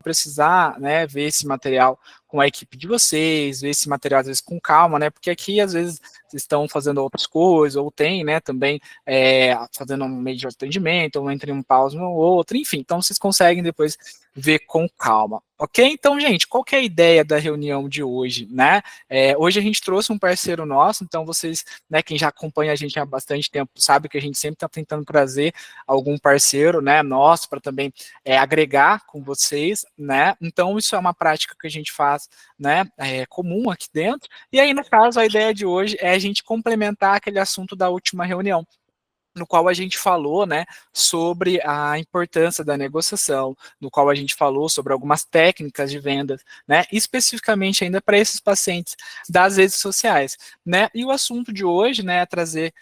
precisar, né, ver esse material com a equipe de vocês, ver esse material às vezes com calma, né, porque aqui às vezes vocês estão fazendo outras coisas, ou tem, né, também fazendo um meio de atendimento, ou entre um pause no outro, enfim, então vocês conseguem depois ver com calma, ok? Então, gente, qual que é a ideia da reunião de hoje, né? Hoje a gente trouxe um parceiro nosso, então vocês, né, quem já acompanha a gente há bastante tempo, sabe que a gente sempre está tentando trazer algum parceiro, né, nosso, para também agregar com vocês, né? Então, isso é uma prática que a gente faz, né, comum aqui dentro, e aí, no caso, a ideia de hoje é a gente complementar aquele assunto da última reunião, no qual a gente falou, né, sobre a importância da negociação, no qual a gente falou sobre algumas técnicas de vendas, né, especificamente ainda para esses pacientes das redes sociais, né, e o assunto de hoje, né, é trazer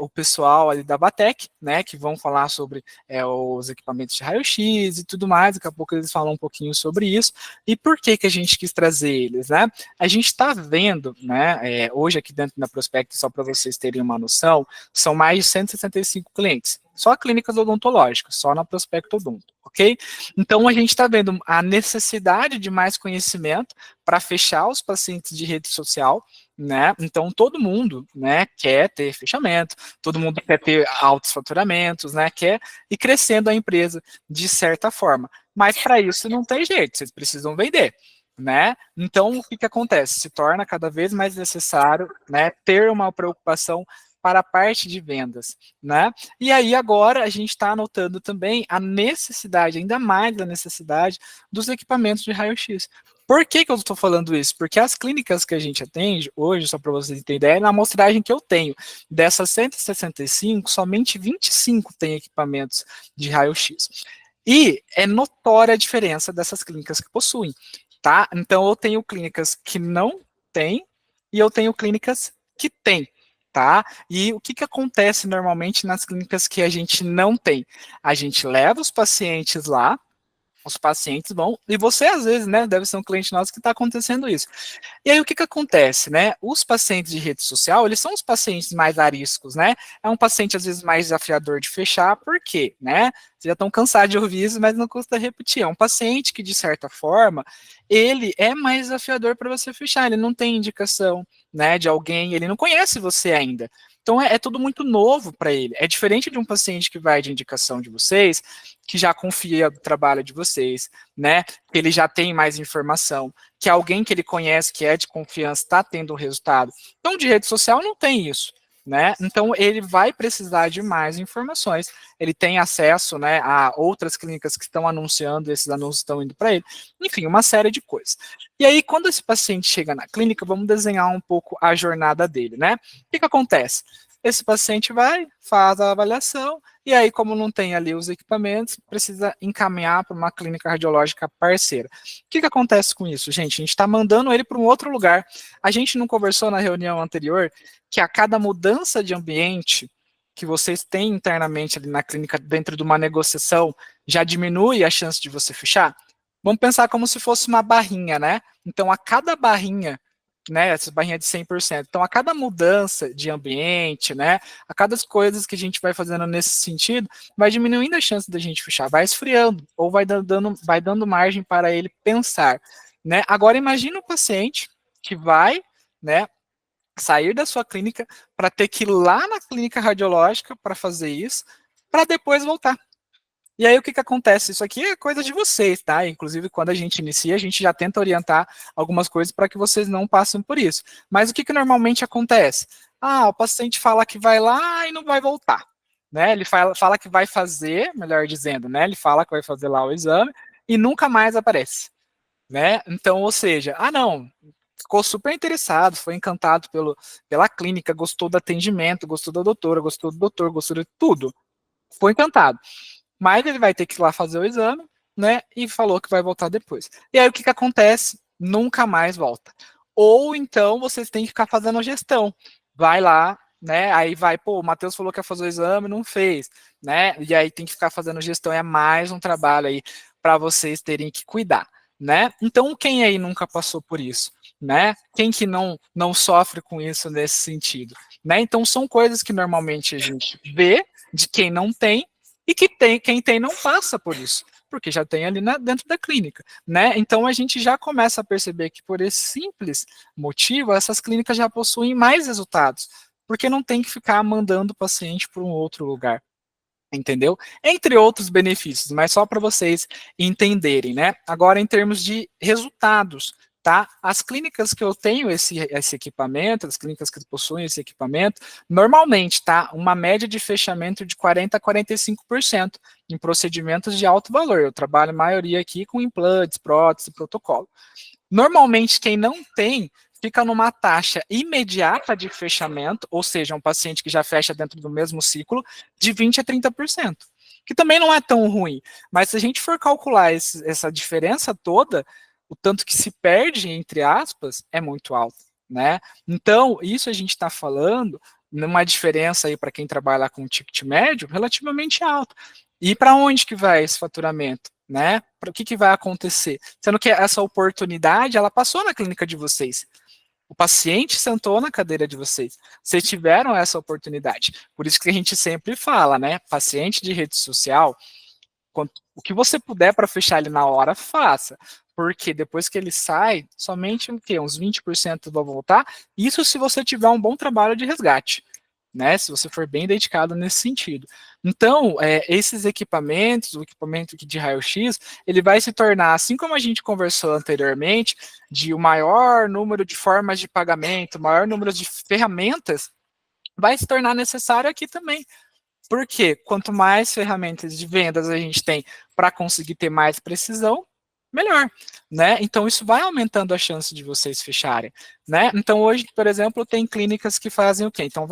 o pessoal ali da Batec, né, que vão falar sobre os equipamentos de raio-x e tudo mais, daqui a pouco eles falam um pouquinho sobre isso, e por que que a gente quis trazer eles, né, a gente está vendo, né, hoje aqui dentro da Prospecto, só para vocês terem uma noção, são mais de 165 clientes, só clínicas odontológicas, só na Prospecto Odonto, ok? Então, a gente está vendo a necessidade de mais conhecimento para fechar os pacientes de rede social, né? Então, todo mundo, né, quer ter fechamento, todo mundo quer ter altos faturamentos, né, quer ir crescendo a empresa de certa forma. Mas, para isso, não tem jeito, vocês precisam vender. Né? Então, o que, que acontece? Se torna cada vez mais necessário, né, ter uma preocupação para a parte de vendas, né? E aí agora a gente está anotando também a necessidade, ainda mais a necessidade dos equipamentos de raio-x. Por que que eu estou falando isso? Porque as clínicas que a gente atende hoje, só para vocês terem ideia, na amostragem que eu tenho, dessas 165, somente 25 têm equipamentos de raio-x. E é notória a diferença dessas clínicas que possuem, tá? Então eu tenho clínicas que não têm e eu tenho clínicas que têm. Tá? E o que, que acontece normalmente nas clínicas que a gente não tem? A gente leva os pacientes lá, os pacientes vão, e você às vezes, né, deve ser um cliente nosso que está acontecendo isso. E aí o que, que acontece, né? Os pacientes de rede social, eles são os pacientes mais ariscos, né? É um paciente às vezes mais desafiador de fechar, por quê, né? Vocês já estão cansados de ouvir isso, mas não custa repetir. É um paciente que, de certa forma, ele é mais desafiador para você fechar, ele não tem indicação, né, de alguém, ele não conhece você ainda. Então é tudo muito novo para ele. É diferente de um paciente que vai de indicação de vocês, que já confia no trabalho de vocês, né? Que ele já tem mais informação, que alguém que ele conhece, que é de confiança, está tendo um resultado. Então, de rede social não tem isso, né? Então, ele vai precisar de mais informações. Ele tem acesso, né, a outras clínicas que estão anunciando, esses anúncios estão indo para ele. Enfim, uma série de coisas. E aí, quando esse paciente chega na clínica, vamos desenhar um pouco a jornada dele, né? O que, que acontece? Esse paciente vai, faz a avaliação, e aí, como não tem ali os equipamentos, precisa encaminhar para uma clínica radiológica parceira. O que, que acontece com isso, gente? A gente está mandando ele para um outro lugar. A gente não conversou na reunião anterior que a cada mudança de ambiente que vocês têm internamente ali na clínica, dentro de uma negociação, já diminui a chance de você fechar? Vamos pensar como se fosse uma barrinha, né? Então, a cada barrinha, né, essa barrinha de 100%. Então, a cada mudança de ambiente, né, a cada coisas que a gente vai fazendo nesse sentido, vai diminuindo a chance da gente fechar, vai esfriando, ou vai dando margem para ele pensar, né? Agora, imagine um paciente que vai, né, sair da sua clínica para ter que ir lá na clínica radiológica para fazer isso, para depois voltar. E aí o que, que acontece? Isso aqui é coisa de vocês, tá? Inclusive, quando a gente inicia, a gente já tenta orientar algumas coisas para que vocês não passem por isso. Mas o que, que normalmente acontece? Ah, o paciente fala que vai lá e não vai voltar. Né? Ele fala que vai fazer, melhor dizendo, né? Ele fala que vai fazer lá o exame e nunca mais aparece. Né? Então, ou seja, não, ficou super interessado, foi encantado pela clínica, gostou do atendimento, gostou da doutora, gostou do doutor, gostou de tudo. Foi encantado. Mas ele vai ter que ir lá fazer o exame, né? E falou que vai voltar depois. E aí o que, que acontece? Nunca mais volta. Ou então vocês têm que ficar fazendo a gestão. Vai lá, né? Aí vai, pô, o Matheus falou que ia fazer o exame, não fez, né? E aí tem que ficar fazendo gestão. É mais um trabalho aí para vocês terem que cuidar, né? Então quem aí nunca passou por isso, né? Quem que não sofre com isso nesse sentido, né? Então são coisas que normalmente a gente vê de quem não tem e que quem tem não passa por isso. porque já tem ali dentro da clínica, né? Então a gente já começa a perceber que por esse simples motivo, essas clínicas já possuem mais resultados, porque não tem que ficar mandando o paciente para um outro lugar. Entendeu? Entre outros benefícios, mas só para vocês entenderem, né? Agora, em termos de resultados, tá? As clínicas que eu tenho esse equipamento, as clínicas que possuem esse equipamento, normalmente, tá? Uma média de fechamento de 40% a 45% em procedimentos de alto valor. Eu trabalho a maioria aqui com implantes, prótese, protocolo. Normalmente, quem não tem fica numa taxa imediata de fechamento, ou seja, um paciente que já fecha dentro do mesmo ciclo, de 20% a 30%, que também não é tão ruim. Mas se a gente for calcular essa diferença toda, o tanto que se perde, entre aspas, é muito alto, né? Então, isso a gente está falando numa diferença aí para quem trabalha com ticket médio relativamente alto. E para onde que vai esse faturamento? Né? Para o que vai acontecer? Sendo que essa oportunidade, ela passou na clínica de vocês. O paciente sentou na cadeira de vocês. Vocês tiveram essa oportunidade. Por isso que a gente sempre fala, né? Paciente de rede social, o que você puder para fechar ele na hora, faça. Porque depois que ele sai, somente uns 20% vão voltar. Isso se você tiver um bom trabalho de resgate. Né, se você for bem dedicado nesse sentido. Então, esses equipamentos, o equipamento de raio-x, ele vai se tornar, assim como a gente conversou anteriormente, de o maior número de formas de pagamento, maior número de ferramentas, vai se tornar necessário aqui também. Porque quanto mais ferramentas de vendas a gente tem para conseguir ter mais precisão, melhor, né? Então isso vai aumentando a chance de vocês fecharem, né? Então hoje, por exemplo, tem clínicas que fazem o quê? Então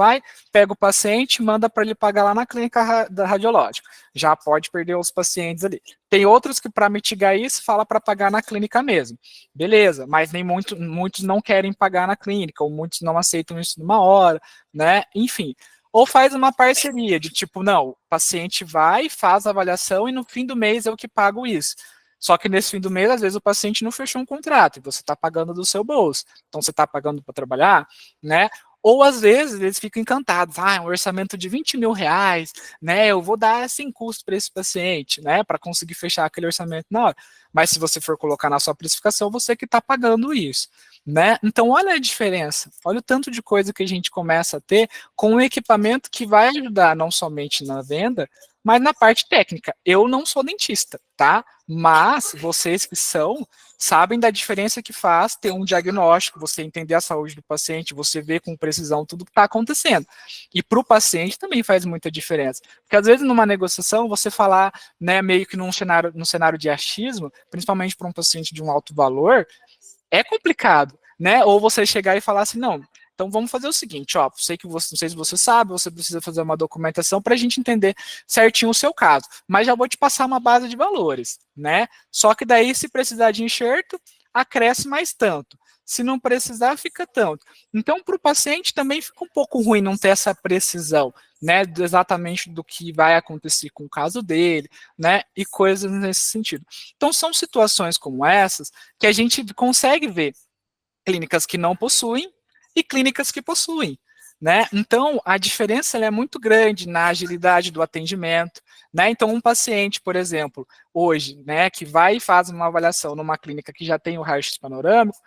pega o paciente, manda para ele pagar lá na clínica da radiológica. Já pode perder os pacientes ali. Tem outros que para mitigar isso, fala para pagar na clínica mesmo. Beleza, mas nem muitos não querem pagar na clínica, ou muitos não aceitam isso numa hora, né? Enfim, ou faz uma parceria de tipo, não, o paciente vai, faz a avaliação e no fim do mês eu que pago isso. Só que nesse fim do mês, às vezes, o paciente não fechou um contrato e você está pagando do seu bolso. Então, você está pagando para trabalhar, né? Ou, às vezes, eles ficam encantados. Um orçamento de 20 mil reais, né? Eu vou dar sem custo para esse paciente, né? Para conseguir fechar aquele orçamento na hora. Mas se você for colocar na sua precificação, você que está pagando isso, né? Então, olha a diferença. Olha o tanto de coisa que a gente começa a ter com um equipamento que vai ajudar não somente na venda, mas na parte técnica. Eu não sou dentista, tá? Mas vocês que são, sabem da diferença que faz ter um diagnóstico, você entender a saúde do paciente, você ver com precisão tudo que está acontecendo. E para o paciente também faz muita diferença. Porque às vezes numa negociação, você falar, né, meio que num cenário de achismo, principalmente para um paciente de um alto valor, é complicado, né? Ou você chegar e falar assim, não, então vamos fazer o seguinte, ó, sei que você, não sei se você sabe, você precisa fazer uma documentação para a gente entender certinho o seu caso, mas já vou te passar uma base de valores, né? Só que daí, se precisar de enxerto, acresce mais tanto. Se não precisar, fica tanto. Então, para o paciente também fica um pouco ruim não ter essa precisão, né, exatamente do que vai acontecer com o caso dele, né, e coisas nesse sentido. Então, são situações como essas que a gente consegue ver clínicas que não possuem e clínicas que possuem, né? Então, a diferença é muito grande na agilidade do atendimento, né? Então, um paciente, por exemplo, hoje, né, que vai e faz uma avaliação numa clínica que já tem o raio-x panorâmico,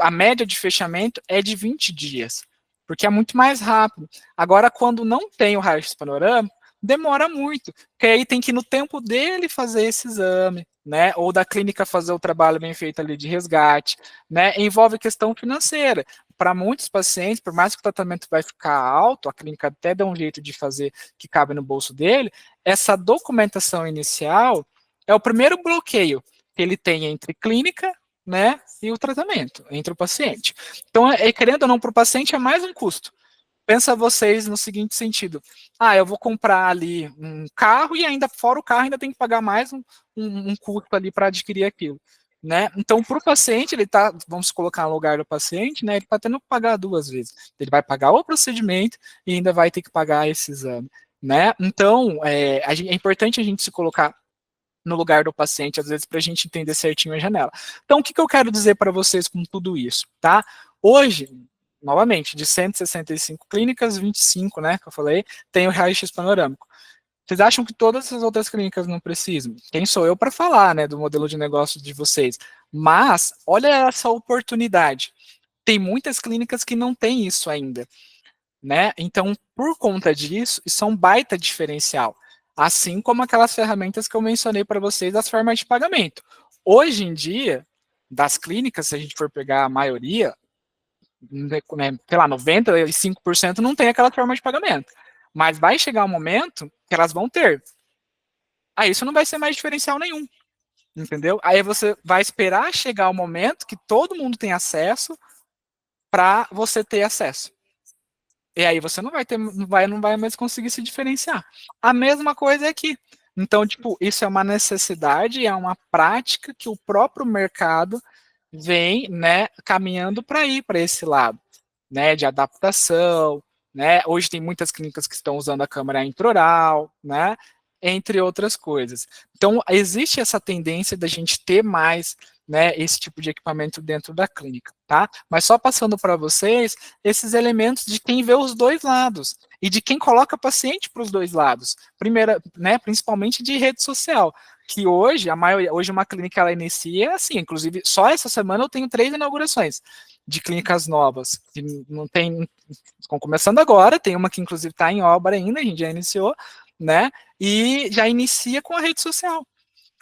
a média de fechamento é de 20 dias, porque é muito mais rápido. Agora, quando não tem o raio-x panorâmico, demora muito, porque aí tem que ir no tempo dele fazer esse exame, né? Ou da clínica fazer o trabalho bem feito ali de resgate, né? Envolve questão financeira. Para muitos pacientes, por mais que o tratamento vai ficar alto, a clínica até dá um jeito de fazer que cabe no bolso dele, essa documentação inicial é o primeiro bloqueio que ele tem entre clínica, né, e o tratamento, entre o paciente. Então, querendo ou não, para o paciente é mais um custo. Pensa vocês no seguinte sentido: eu vou comprar ali um carro e ainda fora o carro ainda tem que pagar mais um custo ali para adquirir aquilo, né? Então, para o paciente, ele tá, vamos colocar no lugar do paciente, né? Ele está tendo que pagar duas vezes. Ele vai pagar o procedimento e ainda vai ter que pagar esse exame, né? Então, é importante a gente se colocar no lugar do paciente, às vezes, para a gente entender certinho a janela. Então, o que eu quero dizer para vocês com tudo isso, tá? Hoje, novamente, de 165 clínicas, 25, né, que eu falei, tem o raio-x panorâmico. Vocês acham que todas as outras clínicas não precisam? Quem sou eu para falar, né, do modelo de negócio de vocês? Mas olha essa oportunidade. Tem muitas clínicas que não têm isso ainda, né? Então, por conta disso, isso é um baita diferencial. Assim como aquelas ferramentas que eu mencionei para vocês, as formas de pagamento. Hoje em dia, das clínicas, se a gente for pegar a maioria, né, sei lá, 95% não tem aquela forma de pagamento. Mas vai chegar um momento que elas vão ter. Aí isso não vai ser mais diferencial nenhum, entendeu? Aí você vai esperar chegar o momento que todo mundo tem acesso para você ter acesso. E aí você não vai ter, não vai mais conseguir se diferenciar. A mesma coisa é aqui. Então, tipo, isso é uma necessidade, é uma prática que o próprio mercado vem, né, caminhando para ir para esse lado, né, de adaptação, né? Hoje tem muitas clínicas que estão usando a câmera intraoral, né, entre outras coisas. Então, existe essa tendência da gente ter mais, né, esse tipo de equipamento dentro da clínica, tá? Mas só passando para vocês esses elementos de quem vê os dois lados e de quem coloca paciente para os dois lados. Primeira, né, principalmente de rede social, que hoje a maioria, hoje uma clínica ela inicia assim, inclusive só essa semana eu tenho 3 inaugurações de clínicas novas, que não tem, estão começando agora, tem uma que inclusive está em obra ainda, a gente já iniciou, né? E já inicia com a rede social.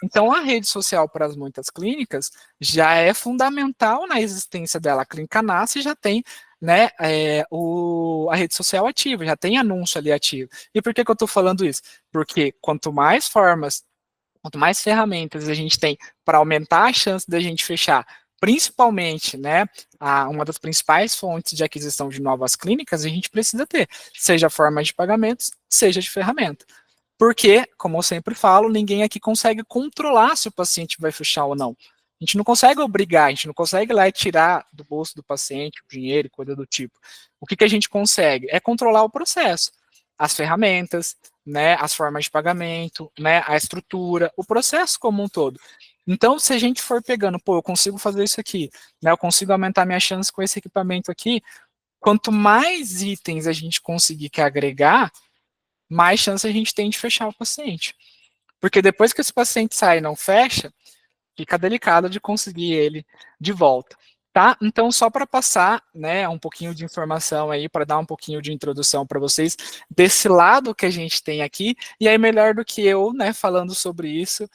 Então, a rede social para muitas clínicas já é fundamental na existência dela. A clínica nasce e já tem, né, a rede social ativa, já tem anúncio ali ativo. E por que eu estou falando isso? Porque quanto mais formas, quanto mais ferramentas a gente tem para aumentar a chance da gente fechar, principalmente, né, uma das principais fontes de aquisição de novas clínicas, a gente precisa ter, seja forma de pagamentos, seja de ferramenta. Porque, como eu sempre falo, ninguém aqui consegue controlar se o paciente vai fechar ou não. A gente não consegue obrigar, a gente não consegue ir lá e tirar do bolso do paciente o dinheiro e coisa do tipo. O que a gente consegue? É controlar o processo, as ferramentas, né, as formas de pagamento, né, a estrutura, o processo como um todo. Então, se a gente for pegando, pô, eu consigo fazer isso aqui, né, eu consigo aumentar minha chance com esse equipamento aqui, quanto mais itens a gente conseguir que agregar, mais chance a gente tem de fechar o paciente. Porque depois que esse paciente sai e não fecha, fica delicado de conseguir ele de volta. Tá? Então, só para passar, né, um pouquinho de informação aí, para dar um pouquinho de introdução para vocês desse lado que a gente tem aqui, e aí melhor do que eu, né, falando sobre isso,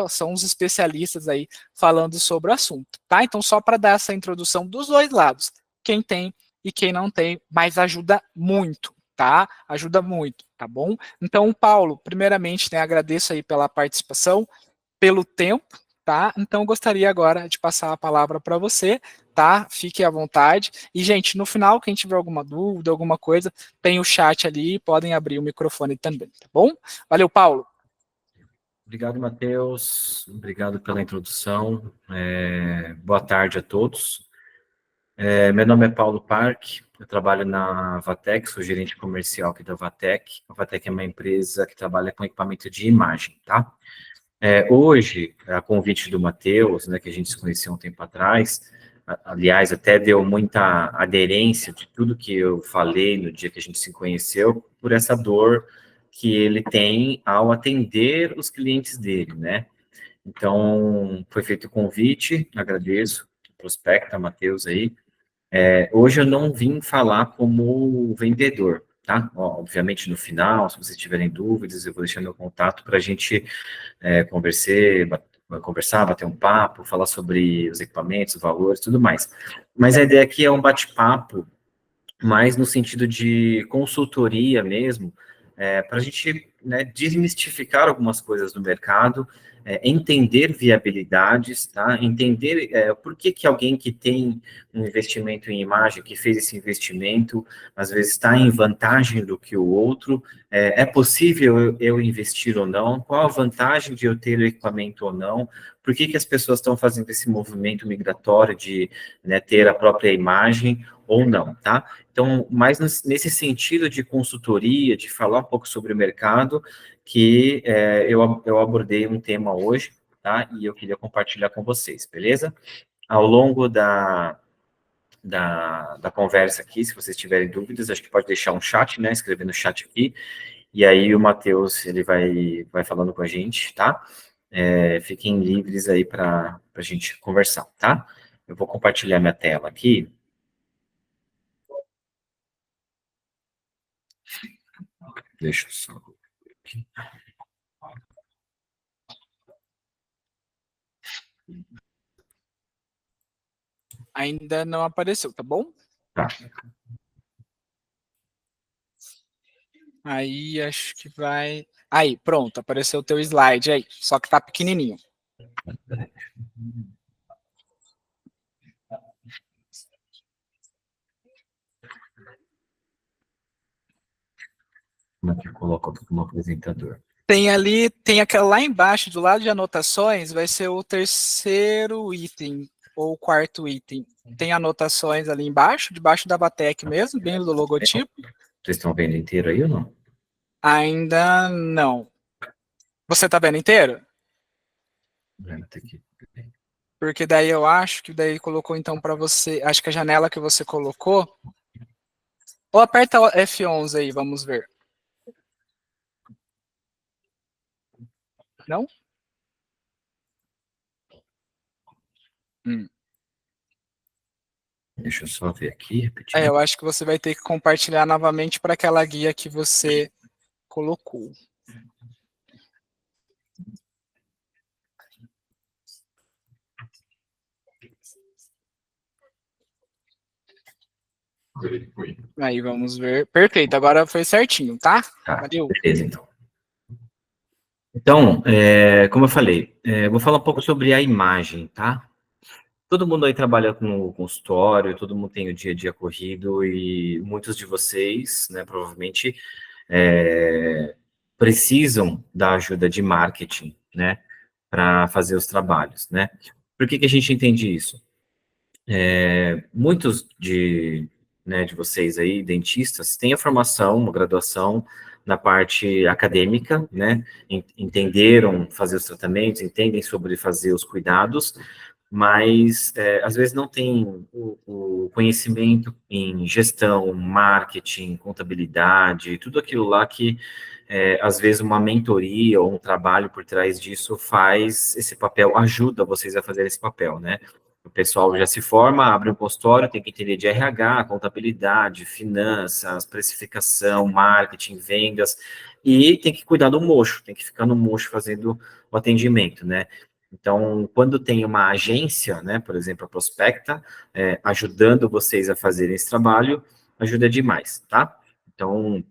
são os especialistas aí falando sobre o assunto, tá? Então, só para dar essa introdução dos dois lados, quem tem e quem não tem, mas ajuda muito, tá? Ajuda muito, tá bom? Então, Paulo, primeiramente, né, agradeço aí pela participação, pelo tempo, tá? Então, gostaria agora de passar a palavra para você, tá? Fique à vontade. E, gente, no final, quem tiver alguma dúvida, alguma coisa, tem o chat ali, podem abrir o microfone também, tá bom? Valeu, Paulo. Obrigado, Matheus. Obrigado pela introdução. Boa tarde a todos. Meu nome é Paulo Parque, eu trabalho na Vatec, sou gerente comercial aqui da Vatec. A Vatec é uma empresa que trabalha com equipamento de imagem, tá? Hoje, a convite do Matheus, né, que a gente se conheceu um tempo atrás, aliás, até deu muita aderência de tudo que eu falei no dia que a gente se conheceu, por essa dor que ele tem ao atender os clientes dele, né? Então, foi feito o convite, agradeço, prospecta, Matheus aí. Hoje eu não vim falar como vendedor, tá? Obviamente, no final, se vocês tiverem dúvidas, eu vou deixar meu contato para a gente conversar, bater um papo, falar sobre os equipamentos, valores, tudo mais. Mas a ideia aqui é um bate-papo mais no sentido de consultoria mesmo, para a gente, né, desmistificar algumas coisas do mercado, entender viabilidades, tá? Entender por que alguém que tem um investimento em imagem, que fez esse investimento, às vezes está em vantagem do que o outro, é possível eu investir ou não? Qual a vantagem de eu ter o equipamento ou não? Por que as pessoas estão fazendo esse movimento migratório de, né, ter a própria imagem ou não, tá? Então, mais nesse sentido de consultoria, de falar um pouco sobre o mercado, que eu abordei um tema hoje, tá? E eu queria compartilhar com vocês, beleza? Ao longo da conversa aqui, se vocês tiverem dúvidas, acho que pode deixar um chat, né? Escrever no chat aqui, e aí o Matheus, ele vai falando com a gente, tá? Fiquem livres aí para a gente conversar, tá? Eu vou compartilhar minha tela aqui. Deixa eu só... Aqui. Ainda não apareceu, tá bom? Tá. Aí acho que vai. Aí, pronto, apareceu o teu slide aí, só que tá pequenininho. Como é que eu coloco como apresentador? Tem ali, tem aquela lá embaixo, do lado de anotações, vai ser o terceiro item, ou o quarto item. Tem anotações ali embaixo, debaixo da Batec mesmo, bem do logotipo. Vocês estão vendo inteiro aí ou não? Ainda não. Você tá vendo inteiro? Aqui. Porque daí eu acho que daí colocou então para você, acho que a janela que você colocou. Ou aperta o F11 aí, vamos ver. Não? Deixa eu só ver aqui, rapidinho. Eu acho que você vai ter que compartilhar novamente para aquela guia que você colocou. Aí, vamos ver. Perfeito, agora foi certinho, tá? Tá, Valeu. beleza, então. Então, como eu falei, vou falar um pouco sobre a imagem, tá? Todo mundo aí trabalha no consultório, todo mundo tem o dia a dia corrido e muitos de vocês, né, provavelmente, precisam da ajuda de marketing, né, para fazer os trabalhos, né? Por que que a gente entende isso? Muitos de vocês aí, dentistas, têm a formação, uma graduação na parte acadêmica, né? Entenderam fazer os tratamentos, entendem sobre fazer os cuidados, mas às vezes não tem o conhecimento em gestão, marketing, contabilidade, tudo aquilo lá que às vezes uma mentoria ou um trabalho por trás disso faz esse papel, ajuda vocês a fazer esse papel, né? O pessoal já se forma, abre um consultório, tem que entender de RH, contabilidade, finanças, precificação, marketing, vendas, e tem que cuidar do mocho, tem que ficar no mocho fazendo o atendimento, né? Então, quando tem uma agência, né, por exemplo, a Prospecta, ajudando vocês a fazerem esse trabalho, ajuda demais, tá? Então,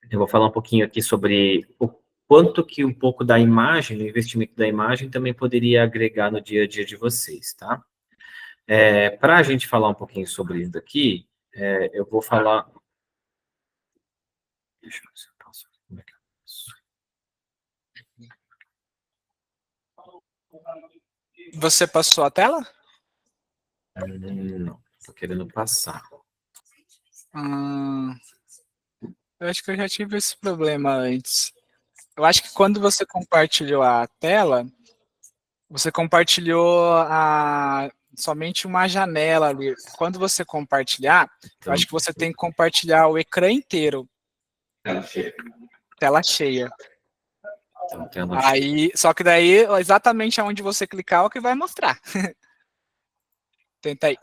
eu vou falar um pouquinho aqui sobre o quanto que um pouco da imagem, do investimento da imagem, também poderia agregar no dia a dia de vocês, tá? Para a gente falar um pouquinho sobre isso daqui, eu vou falar... Deixa eu ver se eu posso... Como é que eu posso? Você passou a tela? Não, estou querendo passar. Eu acho que eu já tive esse problema antes. Eu acho que quando você compartilhou a tela, você compartilhou somente uma janela ali. Quando você compartilhar, eu Então, acho que você tem que compartilhar o ecrã inteiro. tela cheia. Tela cheia. Então, tela cheia. Aí, só que daí, exatamente aonde você clicar é o que vai mostrar. Tenta aí.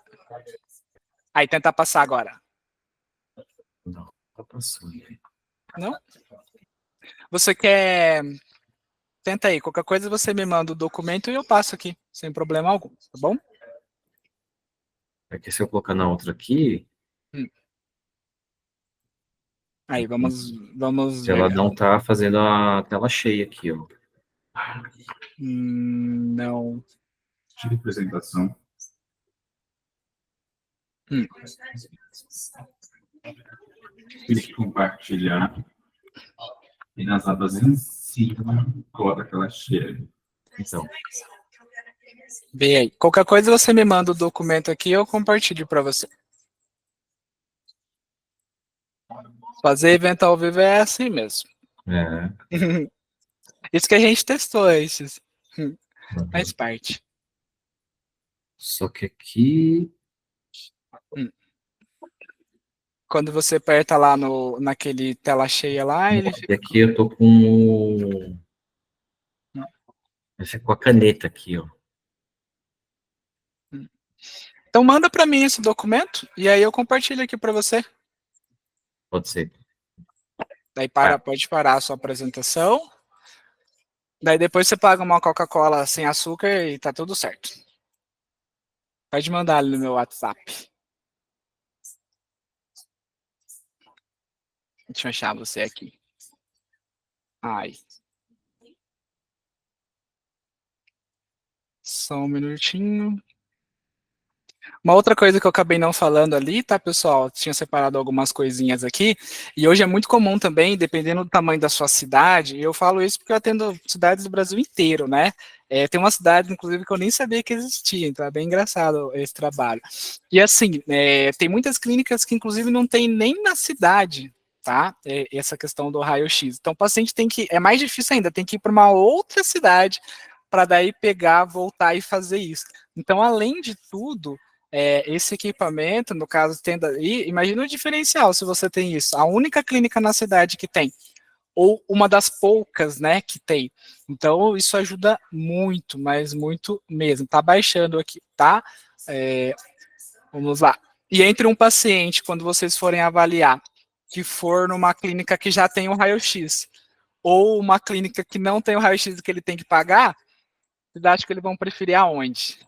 Aí, tenta passar agora. Não, tá passando. Não? Você quer... Tenta aí. Qualquer coisa você me manda o documento e eu passo aqui, sem problema algum, tá bom? É que se eu colocar na outra aqui, Aí, vamos ela ver. não tá fazendo a tela cheia aqui, ó. Não. De apresentação. Clique em compartilhar. E nas abas em cima, coloca aquela cheia. Então, Vê aí. Qualquer coisa você me manda o documento aqui e eu compartilho para você. Fazer evento ao vivo é assim mesmo. Isso que a gente testou esses. Faz parte. Só que aqui... Quando você aperta lá naquele tela cheia lá, ele E aqui eu tô com a caneta aqui, ó. Então manda para mim esse documento e aí eu compartilho aqui para você. Pode ser. Daí Ah, pode parar a sua apresentação. Daí depois você paga uma Coca-Cola sem açúcar e tá tudo certo. Pode mandar ali no meu WhatsApp. Deixa eu achar você aqui. Ai. Só um minutinho. Uma outra coisa que eu acabei não falando ali, tá, pessoal? Tinha separado algumas coisinhas aqui, e hoje é muito comum também, dependendo do tamanho da sua cidade, e eu falo isso porque eu atendo cidades do Brasil inteiro, né? Tem uma cidade, inclusive, que eu nem sabia que existia, então é bem engraçado esse trabalho. E assim, tem muitas clínicas que, inclusive, não tem nem na cidade, tá? Essa questão do raio-x. Então, o paciente tem que, é mais difícil ainda, tem que ir para uma outra cidade para daí pegar, voltar e fazer isso. Então, além de tudo, esse equipamento, no caso, tendo aí, imagina o diferencial se você tem isso. A única clínica na cidade que tem, ou uma das poucas, né, que tem. Então, isso ajuda muito, mas muito mesmo. Tá baixando aqui, tá? Vamos lá. E entre um paciente, quando vocês forem avaliar, que for numa clínica que já tem o raio-x, ou uma clínica que não tem o raio-x que ele tem que pagar, vocês acham que eles vão preferir aonde?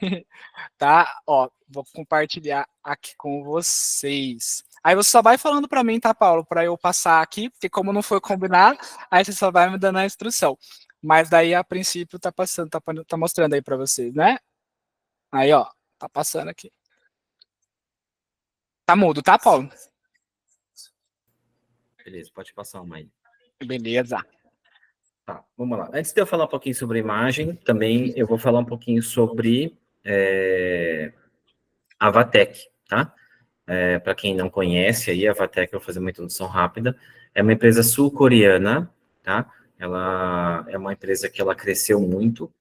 Tá? Ó, vou compartilhar aqui com vocês. Aí você só vai falando para mim, tá, Paulo? Para eu passar aqui, porque como não foi combinado, aí você só vai me dando a instrução. Mas daí, a princípio, tá passando, tá mostrando aí para vocês, né? Aí, ó, tá passando aqui. Tá mudo, tá, Paulo? beleza, pode passar uma aí. Beleza. Tá, vamos lá. Antes de eu falar um pouquinho sobre imagem, também eu vou falar um pouquinho sobre a Vatec, tá? Para quem não conhece, aí a Vatec, eu vou fazer uma introdução rápida, é uma empresa sul-coreana, tá? Ela é uma empresa que ela cresceu muito,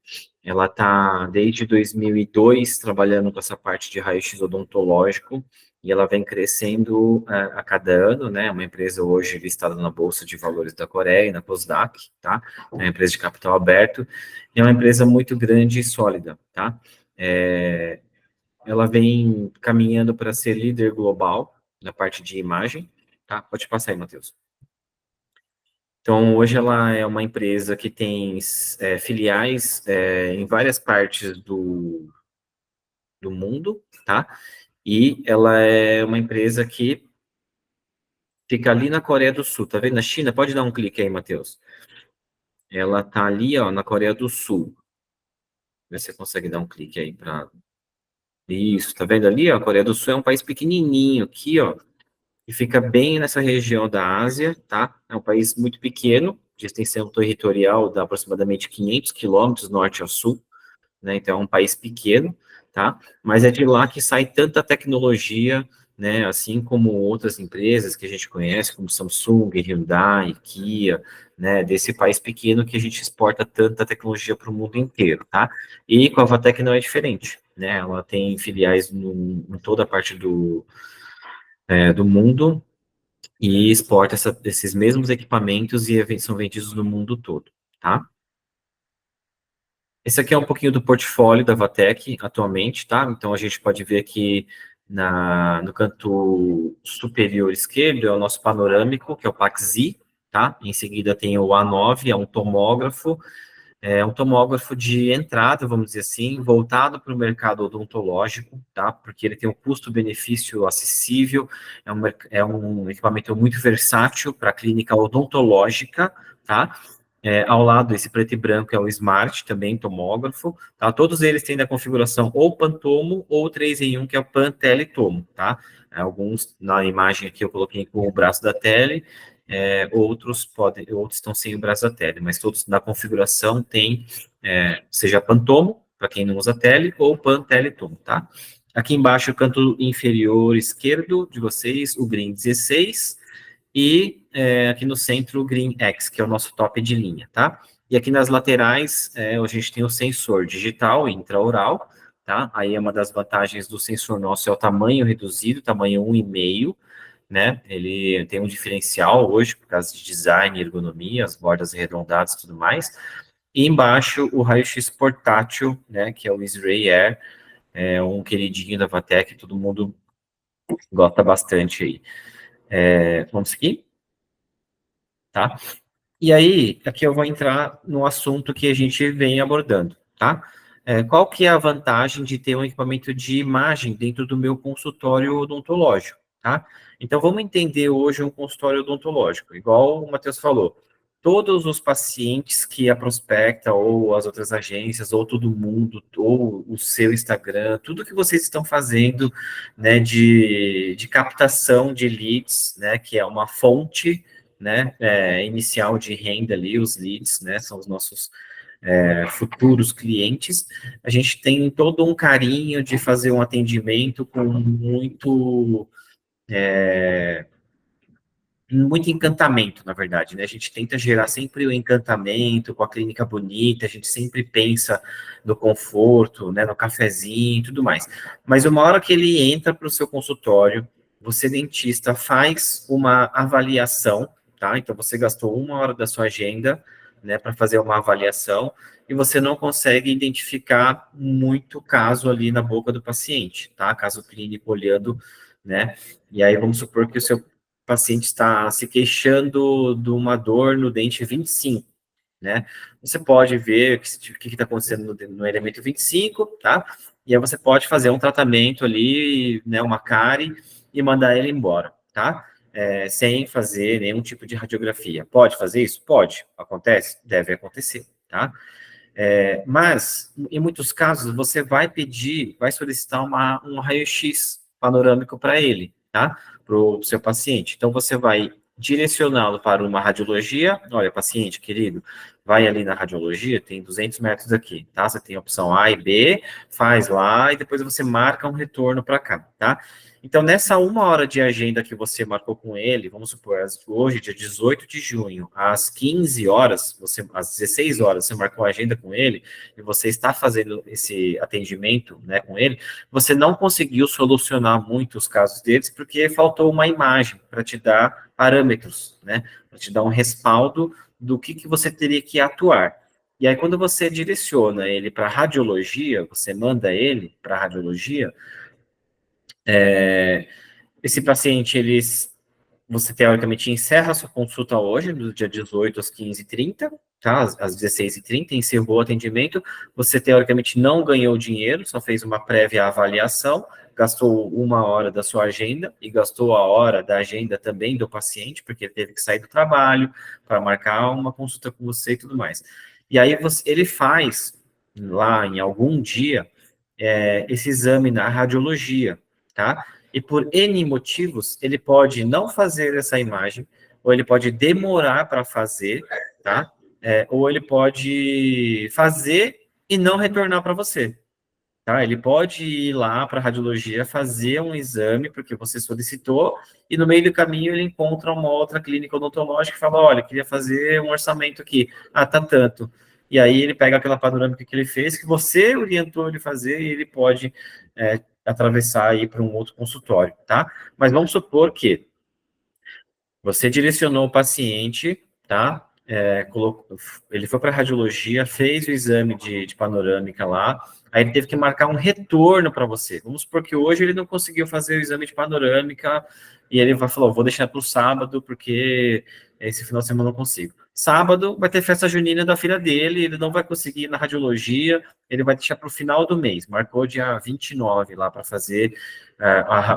ela está desde 2002 trabalhando com essa parte de raio-x odontológico, e ela vem crescendo a cada ano, né? É uma empresa hoje listada na Bolsa de Valores da Coreia, na Kosdaq, tá? É uma empresa de capital aberto, e é uma empresa muito grande e sólida, tá? Ela vem caminhando para ser líder global na parte de imagem, tá? Pode passar aí, Matheus. Então, hoje ela é uma empresa que tem filiais em várias partes do mundo, tá? E ela é uma empresa que fica ali na Coreia do Sul, tá vendo? Na China, pode dar um clique aí, Matheus. Ela tá ali, ó, na Coreia do Sul. Vê se você consegue dar um clique aí para isso, tá vendo ali, ó? A Coreia do Sul é um país pequenininho aqui, ó, e fica bem nessa região da Ásia, tá? É um país muito pequeno, de extensão territorial de aproximadamente 500 quilômetros norte ao sul, né? Então é um país pequeno, tá? Mas é de lá que sai tanta tecnologia, né? Assim como outras empresas que a gente conhece, como Samsung, Hyundai, Kia, né? Desse país pequeno que a gente exporta tanta tecnologia para o mundo inteiro, tá? E com a Vatec não é diferente, né? Ela tem filiais em toda a parte do mundo e exporta esses mesmos equipamentos e são vendidos no mundo todo, tá? Esse aqui é um pouquinho do portfólio da Vatec atualmente, tá? Então, a gente pode ver aqui no canto superior esquerdo é o nosso panorâmico, que é o PAX-I, tá? Em seguida tem o A9, é um tomógrafo de entrada, vamos dizer assim, voltado para o mercado odontológico, tá? Porque ele tem um custo-benefício acessível, é um equipamento muito versátil para a clínica odontológica, tá? Ao lado, esse preto e branco é o Smart, também tomógrafo, tá? Todos eles têm da configuração ou Pantomo ou 3 em 1, que é o Pan-Teletomo, tá? Alguns, na imagem aqui, eu coloquei com o braço da tele, outros estão sem o braço da tele, mas todos na configuração tem, seja Pantomo, para quem não usa tele, ou Pan-Teletomo, tá? Aqui embaixo, o canto inferior esquerdo de vocês, o Green 16, e aqui no centro o Green X, que é o nosso top de linha, tá? E aqui nas laterais, a gente tem o sensor digital intraoral, tá? Aí é uma das vantagens do sensor nosso, é o tamanho reduzido, tamanho 1,5, né? Ele tem um diferencial hoje por causa de design, ergonomia, as bordas arredondadas e tudo mais. E embaixo o raio-x portátil, né? Que é o X-Ray Air, é um queridinho da Vatek, todo mundo gosta bastante aí. Vamos seguir? Tá? E aí, aqui eu vou entrar no assunto que a gente vem abordando, tá? Qual que é a vantagem de ter um equipamento de imagem dentro do meu consultório odontológico, tá? Então, vamos entender hoje um consultório odontológico. Igual o Matheus falou, todos os pacientes que a Prospecta, ou as outras agências, ou todo mundo, ou o seu Instagram, tudo que vocês estão fazendo, né, de captação de leads, né, que é uma fonte, né, inicial de renda ali, os leads, né, são os nossos futuros clientes, a gente tem todo um carinho de fazer um atendimento com muito encantamento, na verdade, né? A gente tenta gerar sempre o encantamento com a clínica bonita, a gente sempre pensa no conforto, né, no cafezinho e tudo mais. Mas uma hora que ele entra para o seu consultório, você, dentista, faz uma avaliação, tá? Então, você gastou 1 hora da sua agenda, né, para fazer uma avaliação, e você não consegue identificar muito caso ali na boca do paciente, tá? Caso clínico olhando, né? E aí, vamos supor que o seu paciente está se queixando de uma dor no dente 25, né? Você pode ver o que está acontecendo no elemento 25, tá? E aí você pode fazer um tratamento ali, né, uma cárie, e mandar ele embora, tá? Sem fazer nenhum tipo de radiografia. Pode fazer isso? Pode. Acontece? Deve acontecer, tá? Mas, em muitos casos, você vai pedir, vai solicitar um raio-x panorâmico para ele, tá? Para o seu paciente. Então, você vai direcioná-lo para uma radiologia. Olha, paciente querido, vai ali na radiologia, tem 200 metros aqui, tá? Você tem a opção A e B, faz lá, e depois você marca um retorno para cá, tá? Então, nessa 1 hora de agenda que você marcou com ele, vamos supor, hoje, dia 18 de junho, às 15 horas, às 16 horas, você marcou a agenda com ele, e você está fazendo esse atendimento, né, com ele, você não conseguiu solucionar muitos casos deles, porque faltou uma imagem para te dar parâmetros, né, para te dar um respaldo do que você teria que atuar. E aí, quando você direciona ele para radiologia, você manda ele para radiologia, esse paciente, você teoricamente encerra a sua consulta hoje, do dia 18 às 15h30, tá? Às 16h30, encerrou o atendimento, você teoricamente não ganhou dinheiro, só fez uma prévia avaliação, gastou 1 hora da sua agenda e gastou a hora da agenda também do paciente, porque ele teve que sair do trabalho para marcar uma consulta com você e tudo mais. E aí ele faz, lá em algum dia, esse exame na radiologia, tá? E por N motivos, ele pode não fazer essa imagem, ou ele pode demorar para fazer, tá? Ou ele pode fazer e não retornar para você, tá? Ele pode ir lá para a radiologia fazer um exame, porque você solicitou, e no meio do caminho ele encontra uma outra clínica odontológica e fala, olha, queria fazer um orçamento aqui. Ah, tá tanto. E aí ele pega aquela panorâmica que ele fez, que você orientou ele fazer, e ele pode atravessar aí para um outro consultório, tá? Mas vamos supor que você direcionou o paciente, tá? Ele foi para a radiologia, fez o exame de panorâmica lá, aí ele teve que marcar um retorno para você. Vamos supor que hoje ele não conseguiu fazer o exame de panorâmica, e ele vai falar, vou deixar para o sábado, porque esse final de semana eu não consigo. Sábado vai ter festa junina da filha dele, ele não vai conseguir ir na radiologia, ele vai deixar para o final do mês. Marcou dia 29 lá para fazer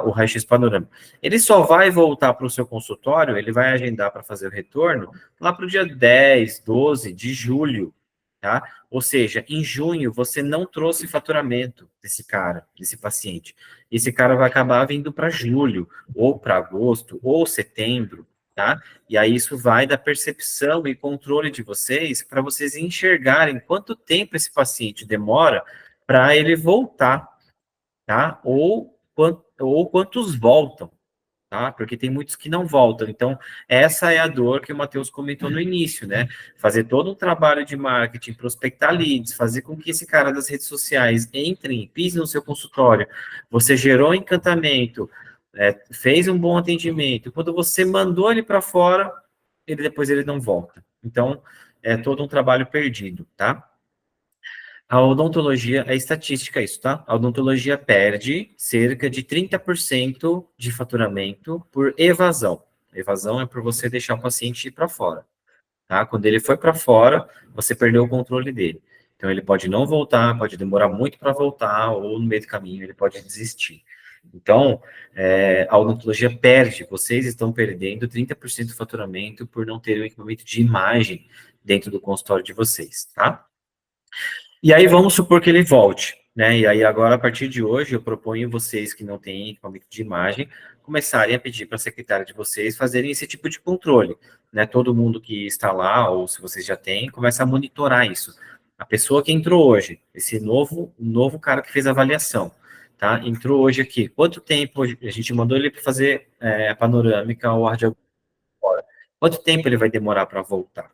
o raio-x panorâmico. Ele só vai voltar para o seu consultório, ele vai agendar para fazer o retorno lá para o dia 10, 12 de julho, tá? Ou seja, em junho você não trouxe faturamento desse cara, desse paciente. Esse cara vai acabar vindo para julho, ou para agosto, ou setembro, tá? E aí isso vai da percepção e controle de vocês, para vocês enxergarem quanto tempo esse paciente demora para ele voltar, tá? Ou quantos voltam, tá? Porque tem muitos que não voltam. Então, essa é a dor que o Matheus comentou no início, né? Fazer todo um trabalho de marketing, prospectar leads, fazer com que esse cara das redes sociais entre, pise no seu consultório. Você gerou encantamento, fez um bom atendimento, quando você mandou ele para fora, depois ele não volta. Então, é todo um trabalho perdido, tá? A odontologia, é estatística isso, tá? A odontologia perde cerca de 30% de faturamento por evasão. Evasão é por você deixar o paciente ir para fora, tá? Quando ele foi para fora, você perdeu o controle dele. Então, ele pode não voltar, pode demorar muito para voltar, ou no meio do caminho ele pode desistir. Então, a odontologia perde, vocês estão perdendo 30% do faturamento por não ter o equipamento de imagem dentro do consultório de vocês, tá? E aí vamos supor que ele volte, né? E aí agora, a partir de hoje, eu proponho vocês que não têm equipamento de imagem, começarem a pedir para a secretária de vocês fazerem esse tipo de controle, né? Todo mundo que está lá, ou se vocês já têm, começa a monitorar isso. A pessoa que entrou hoje, esse novo cara que fez a avaliação, tá? Entrou hoje aqui. Quanto tempo a gente mandou ele para fazer a panorâmica ou a radiografia? Quanto tempo ele vai demorar para voltar?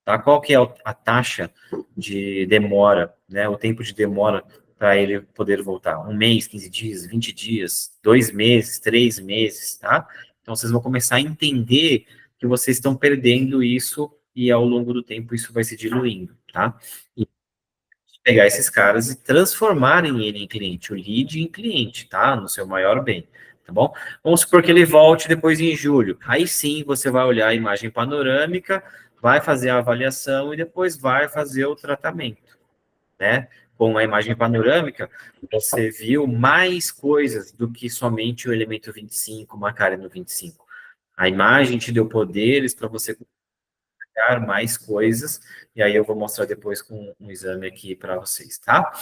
Tá? Qual que é a taxa de demora, né? O tempo de demora para ele poder voltar? 1 mês, 15 dias, 20 dias, 2 meses, 3 meses, tá? Então, vocês vão começar a entender que vocês estão perdendo isso e ao longo do tempo isso vai se diluindo, tá? E pegar esses caras e transformarem ele em cliente, o lead em cliente, tá? No seu maior bem, tá bom? Vamos supor que ele volte depois em julho. Aí sim, você vai olhar a imagem panorâmica, vai fazer a avaliação e depois vai fazer o tratamento, né? Com a imagem panorâmica, você viu mais coisas do que somente o elemento 25, uma cárie no 25. A imagem te deu poderes para você mais coisas, e aí eu vou mostrar depois com um exame aqui para vocês, tá?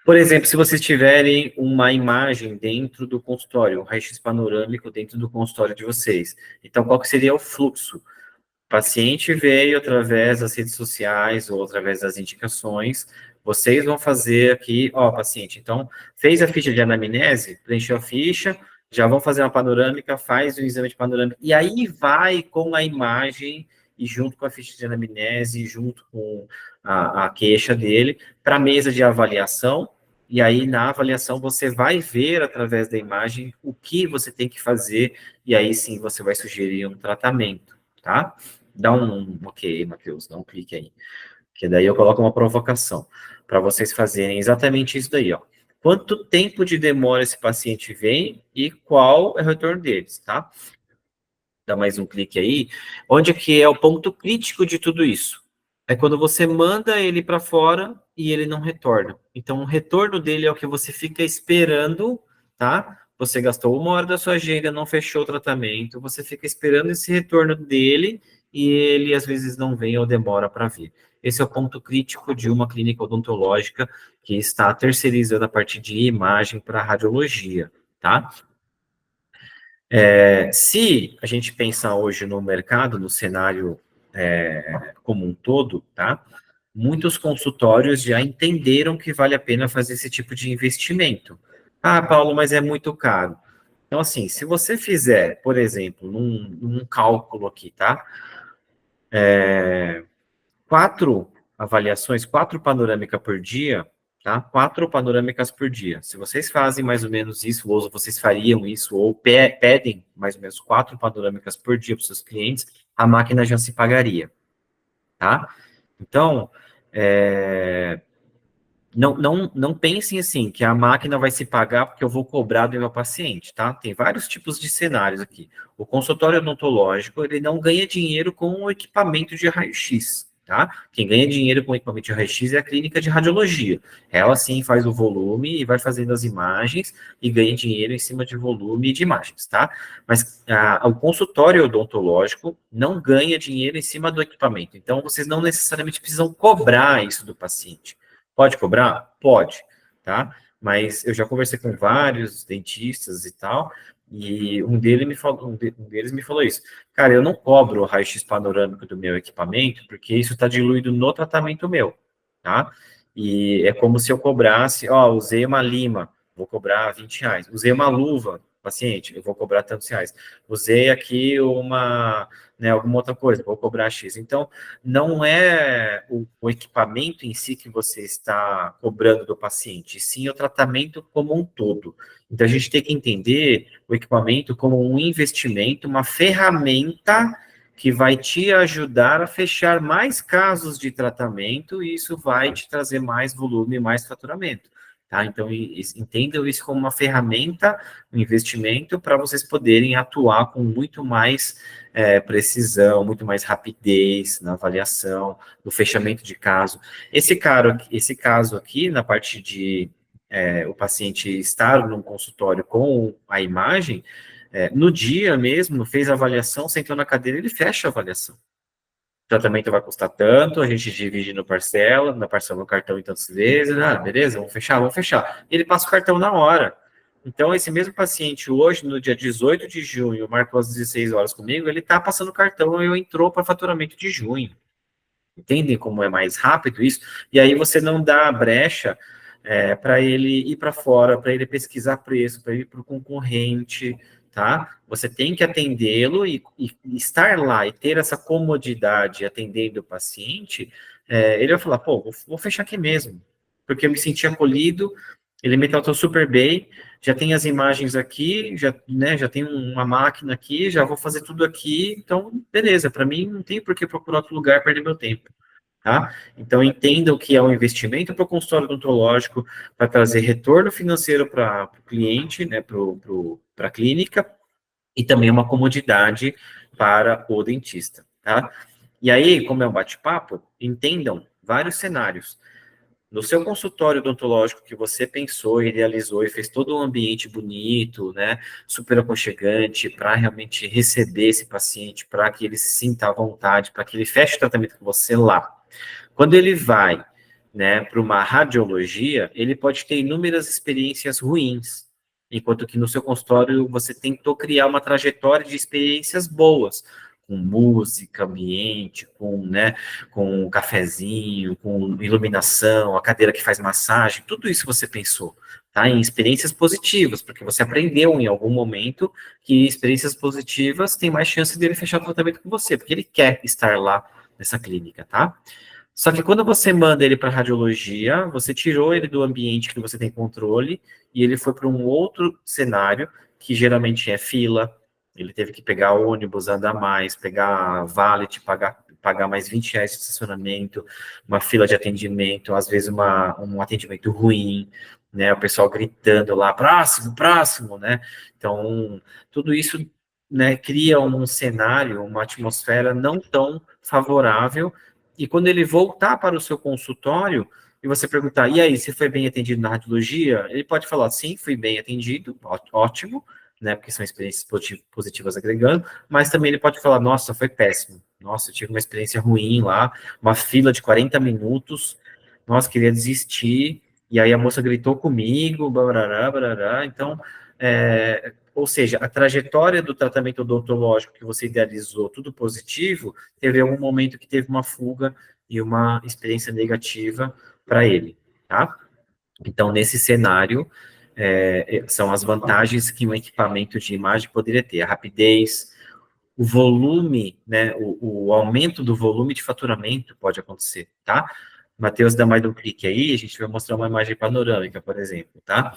Por exemplo, se vocês tiverem uma imagem dentro do consultório, um raio-x panorâmico dentro do consultório de vocês, então qual que seria o fluxo? O paciente veio através das redes sociais ou através das indicações, vocês vão fazer aqui, ó, paciente, então, fez a ficha de anamnese, preencheu a ficha, já vão fazer uma panorâmica, faz o exame de panorâmica, e aí vai com a imagem e junto com a ficha de anamnese, junto com a queixa dele, para a mesa de avaliação, e aí na avaliação você vai ver através da imagem o que você tem que fazer, e aí sim você vai sugerir um tratamento, tá? Dá um ok, Matheus, dá um clique aí, que daí eu coloco uma provocação, para vocês fazerem exatamente isso daí, ó. Quanto tempo de demora esse paciente vem e qual é o retorno deles, tá? Dá mais um clique aí. Onde é que é o ponto crítico de tudo isso? É quando você manda ele para fora e ele não retorna. Então, o retorno dele é o que você fica esperando, tá? Você gastou 1 hora da sua agenda, não fechou o tratamento, você fica esperando esse retorno dele e ele, às vezes, não vem ou demora para vir. Esse é o ponto crítico de uma clínica odontológica que está terceirizando a parte de imagem para radiologia, tá? Se a gente pensar hoje no mercado, no cenário como um todo, tá? Muitos consultórios já entenderam que vale a pena fazer esse tipo de investimento. Ah, Paulo, mas é muito caro. Então, assim, se você fizer, por exemplo, num cálculo aqui, tá? 4 avaliações, 4 panorâmicas por dia, tá? 4 panorâmicas por dia. Se vocês fazem mais ou menos isso, ou vocês fariam isso, ou pedem mais ou menos 4 panorâmicas por dia para os seus clientes, a máquina já se pagaria, tá? Então, não pensem assim, que a máquina vai se pagar porque eu vou cobrar do meu paciente, tá? Tem vários tipos de cenários aqui. O consultório odontológico, ele não ganha dinheiro com o equipamento de raio-x, tá? Quem ganha dinheiro com o equipamento de raio-x é a clínica de radiologia. Ela sim faz o volume e vai fazendo as imagens e ganha dinheiro em cima de volume de imagens, tá? Mas o consultório odontológico não ganha dinheiro em cima do equipamento. Então, vocês não necessariamente precisam cobrar isso do paciente. Pode cobrar? Pode, tá? Mas eu já conversei com vários dentistas e tal, e um deles me falou isso. Cara, eu não cobro o raio-x panorâmico do meu equipamento, porque isso está diluído no tratamento meu, tá? E é como se eu cobrasse, ó, usei uma lima, vou cobrar R$ 20. Usei uma luva, paciente, eu vou cobrar tantos reais. Usei aqui né, alguma outra coisa, vou cobrar X. Então, não é o equipamento em si que você está cobrando do paciente, sim o tratamento como um todo. Então, a gente tem que entender o equipamento como um investimento, uma ferramenta que vai te ajudar a fechar mais casos de tratamento e isso vai te trazer mais volume, mais faturamento. Tá? Então, entendam isso como uma ferramenta, um investimento para vocês poderem atuar com muito mais precisão, muito mais rapidez na avaliação, no fechamento de caso. Esse caso aqui, na parte de o paciente estar num consultório com a imagem, no dia mesmo, fez a avaliação, sentou na cadeira, ele fecha a avaliação. O tratamento vai custar tanto, a gente divide na parcela no cartão em tantas vezes, beleza, vamos fechar. Ele passa o cartão na hora. Então, esse mesmo paciente hoje, no dia 18 de junho, marcou às 16 horas comigo, ele está passando o cartão e eu entrou para faturamento de junho. Entendem como é mais rápido isso? E aí você não dá brecha para ele ir para fora, para ele pesquisar preço, para ir para o concorrente, tá? Você tem que atendê-lo e estar lá e ter essa comodidade atendendo o paciente, ele vai falar, pô, vou fechar aqui mesmo, porque eu me senti acolhido, ele me tratou super bem, já tem as imagens aqui, já tem uma máquina aqui, já vou fazer tudo aqui, então, beleza, para mim não tem por que procurar outro lugar, perder meu tempo. Tá? Então, entendam que é um investimento para o consultório odontológico, para trazer retorno financeiro para o cliente, né, para a clínica, e também uma comodidade para o dentista. Tá? E aí, como é um bate-papo, entendam vários cenários. No seu consultório odontológico que você pensou, idealizou e fez todo um ambiente bonito, né, super aconchegante, para realmente receber esse paciente, para que ele se sinta à vontade, para que ele feche o tratamento com você lá. Quando ele vai, né, para uma radiologia, ele pode ter inúmeras experiências ruins, enquanto que no seu consultório você tentou criar uma trajetória de experiências boas, com música, ambiente, com um cafezinho, com iluminação, a cadeira que faz massagem, tudo isso você pensou, tá? Em experiências positivas, porque você aprendeu em algum momento que experiências positivas têm mais chance dele fechar o tratamento com você, porque ele quer estar lá nessa clínica, tá? Só que quando você manda ele para radiologia, você tirou ele do ambiente que você tem controle e ele foi para um outro cenário, que geralmente é fila. Ele teve que pegar ônibus, andar mais, pegar valet, pagar mais R$ 20 de estacionamento, uma fila de atendimento, às vezes um atendimento ruim, né? O pessoal gritando lá, próximo, né? Então, tudo isso, né, cria um cenário, uma atmosfera não tão favorável. E quando ele voltar para o seu consultório, e você perguntar, e aí, você foi bem atendido na radiologia? Ele pode falar, sim, fui bem atendido, ótimo, né, porque são experiências positivas agregando, mas também ele pode falar, nossa, foi péssimo, nossa, eu tive uma experiência ruim lá, uma fila de 40 minutos, nossa, queria desistir, e aí a moça gritou comigo, barará, barará, então, ou seja, a trajetória do tratamento odontológico que você idealizou, tudo positivo, teve algum momento que teve uma fuga e uma experiência negativa para ele, tá? Então, nesse cenário, são as vantagens que um equipamento de imagem poderia ter, a rapidez, o volume, né, o aumento do volume de faturamento pode acontecer, tá? Matheus, dá mais um clique aí, a gente vai mostrar uma imagem panorâmica, por exemplo, tá?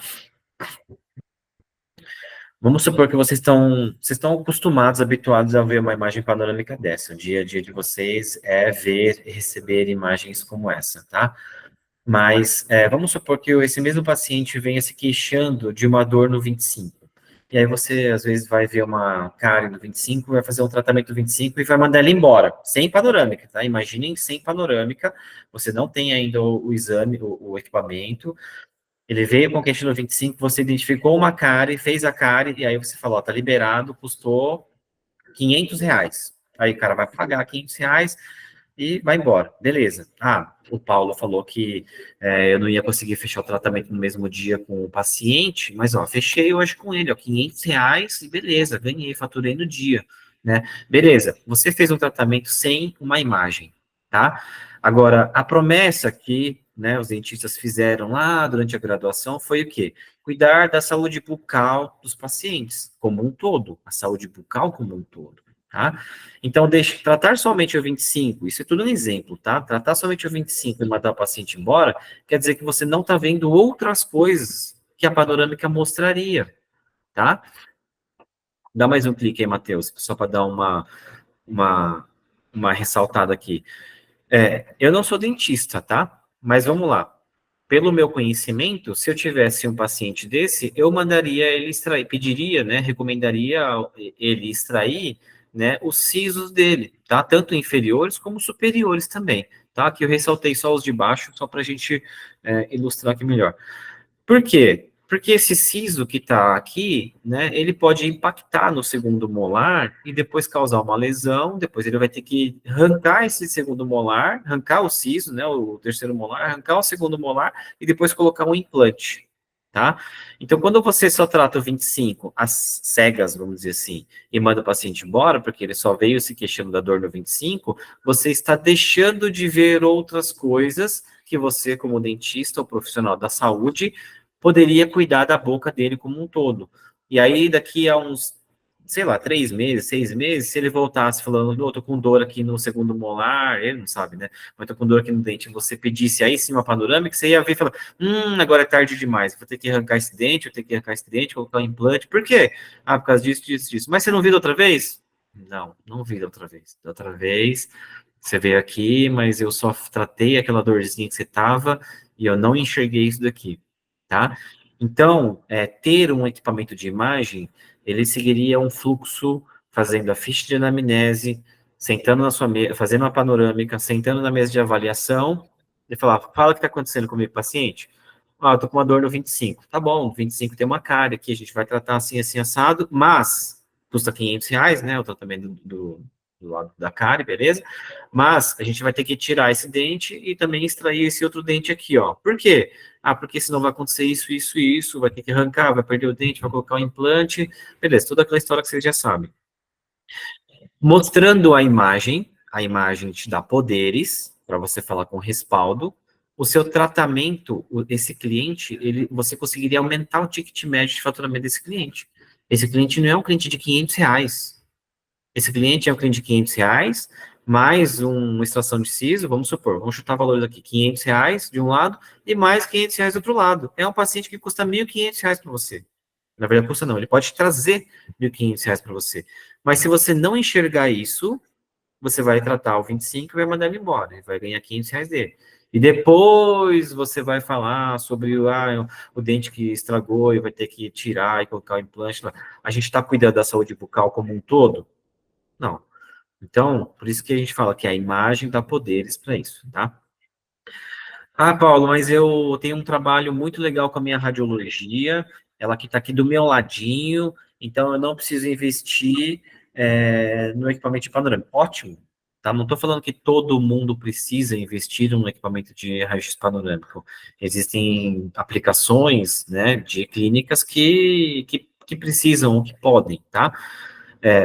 Vamos supor que vocês estão acostumados, habituados a ver uma imagem panorâmica dessa. O dia a dia de vocês é ver e receber imagens como essa, tá? Mas vamos supor que esse mesmo paciente venha se queixando de uma dor no 25. E aí você, às vezes, vai ver uma cárie no 25, vai fazer um tratamento no 25 e vai mandar ela embora, sem panorâmica, tá? Imaginem sem panorâmica, você não tem ainda o exame, o equipamento, ele veio com queixa no 25, você identificou uma cárie, fez a cárie, e aí você falou, ó, tá liberado, custou R$ 500. Aí o cara vai pagar R$ 500 e vai embora. Beleza. Ah, o Paulo falou que eu não ia conseguir fechar o tratamento no mesmo dia com o paciente, mas, ó, fechei hoje com ele, ó, R$ 500 e beleza, ganhei, faturei no dia, né? Beleza, você fez um tratamento sem uma imagem, tá? Agora, a promessa que, né, os dentistas fizeram lá durante a graduação foi o quê? Cuidar da saúde bucal dos pacientes, como um todo, a saúde bucal como um todo. tá? Então, tratar somente o 25, isso é tudo um exemplo, tá? Tratar somente o 25 e mandar o paciente embora, quer dizer que você não está vendo outras coisas que a panorâmica mostraria, tá? Dá mais um clique aí, Matheus, só para dar uma, uma ressaltada aqui. Eu não sou dentista, tá? Mas vamos lá. Pelo meu conhecimento, se eu tivesse um paciente desse, eu mandaria ele extrair, pediria, né, recomendaria ele extrair, né, os sisos dele, tá? Tanto inferiores como superiores também, tá? Aqui eu ressaltei só os de baixo, só para a gente ilustrar aqui melhor. Por quê? Porque esse siso que está aqui, né, ele pode impactar no segundo molar e depois causar uma lesão, depois ele vai ter que arrancar esse segundo molar, arrancar o siso, né, o terceiro molar, arrancar o segundo molar e depois colocar um implante, tá? Então, quando você só trata o 25, as cegas, vamos dizer assim, e manda o paciente embora, porque ele só veio se queixando da dor no 25, você está deixando de ver outras coisas que você, como dentista ou profissional da saúde, poderia cuidar da boca dele como um todo. E aí, daqui a uns, sei lá, 3 meses, 6 meses, se ele voltasse falando, eu tô com dor aqui no segundo molar, ele não sabe, né? Mas tô com dor aqui no dente, você pedisse aí sim uma panorâmica, você ia ver e falar, agora é tarde demais, vou ter que arrancar esse dente, vou ter que arrancar esse dente, colocar um implante. Por quê? Ah, por causa disso, disso, disso. Mas você não viu da outra vez? Não, não vi da outra vez. Da outra vez, você veio aqui, mas eu só tratei aquela dorzinha que você tava e eu não enxerguei isso daqui, tá? Então, ter um equipamento de imagem, ele seguiria um fluxo fazendo a ficha de anamnese, sentando na sua mesa, fazendo uma panorâmica, sentando na mesa de avaliação, e falar, fala o que está acontecendo comigo, paciente. Ah, eu tô com uma dor no 25. Tá bom, 25 tem uma cárie aqui, a gente vai tratar assim, assim, assado, mas custa R$ 500, né, o tratamento do lado da cárie, beleza? Mas a gente vai ter que tirar esse dente e também extrair esse outro dente aqui, ó. Por quê? Ah, porque senão vai acontecer isso, isso e isso, vai ter que arrancar, vai perder o dente, vai colocar o implante, beleza, toda aquela história que você já sabe. Mostrando a imagem te dá poderes para você falar com respaldo. O seu tratamento, esse cliente, você conseguiria aumentar o ticket médio de faturamento desse cliente. Esse cliente não é um cliente de R$ 500. Esse cliente é um cliente de R$ 500, mais uma extração de siso, vamos supor, vamos chutar valores aqui, R$ 500 de um lado e mais R$ 500 do outro lado. É um paciente que custa R$ 1.500 para você. Na verdade, custa não, ele pode trazer R$ 1.500 para você. Mas se você não enxergar isso, você vai tratar o 25 e vai mandar ele embora, e vai ganhar R$ 500 dele. E depois você vai falar sobre o dente que estragou e vai ter que tirar e colocar o implante. A gente está cuidando da saúde bucal como um todo? Não. Então, por isso que a gente fala que a imagem dá poderes para isso, tá? Ah, Paulo, mas eu tenho um trabalho muito legal com a minha radiologia, ela que está aqui do meu ladinho, então eu não preciso investir no equipamento de panorâmica. Ótimo, tá? Não estou falando que todo mundo precisa investir no equipamento de raio-x panorâmico. Existem aplicações, né, de clínicas que precisam, que podem, tá?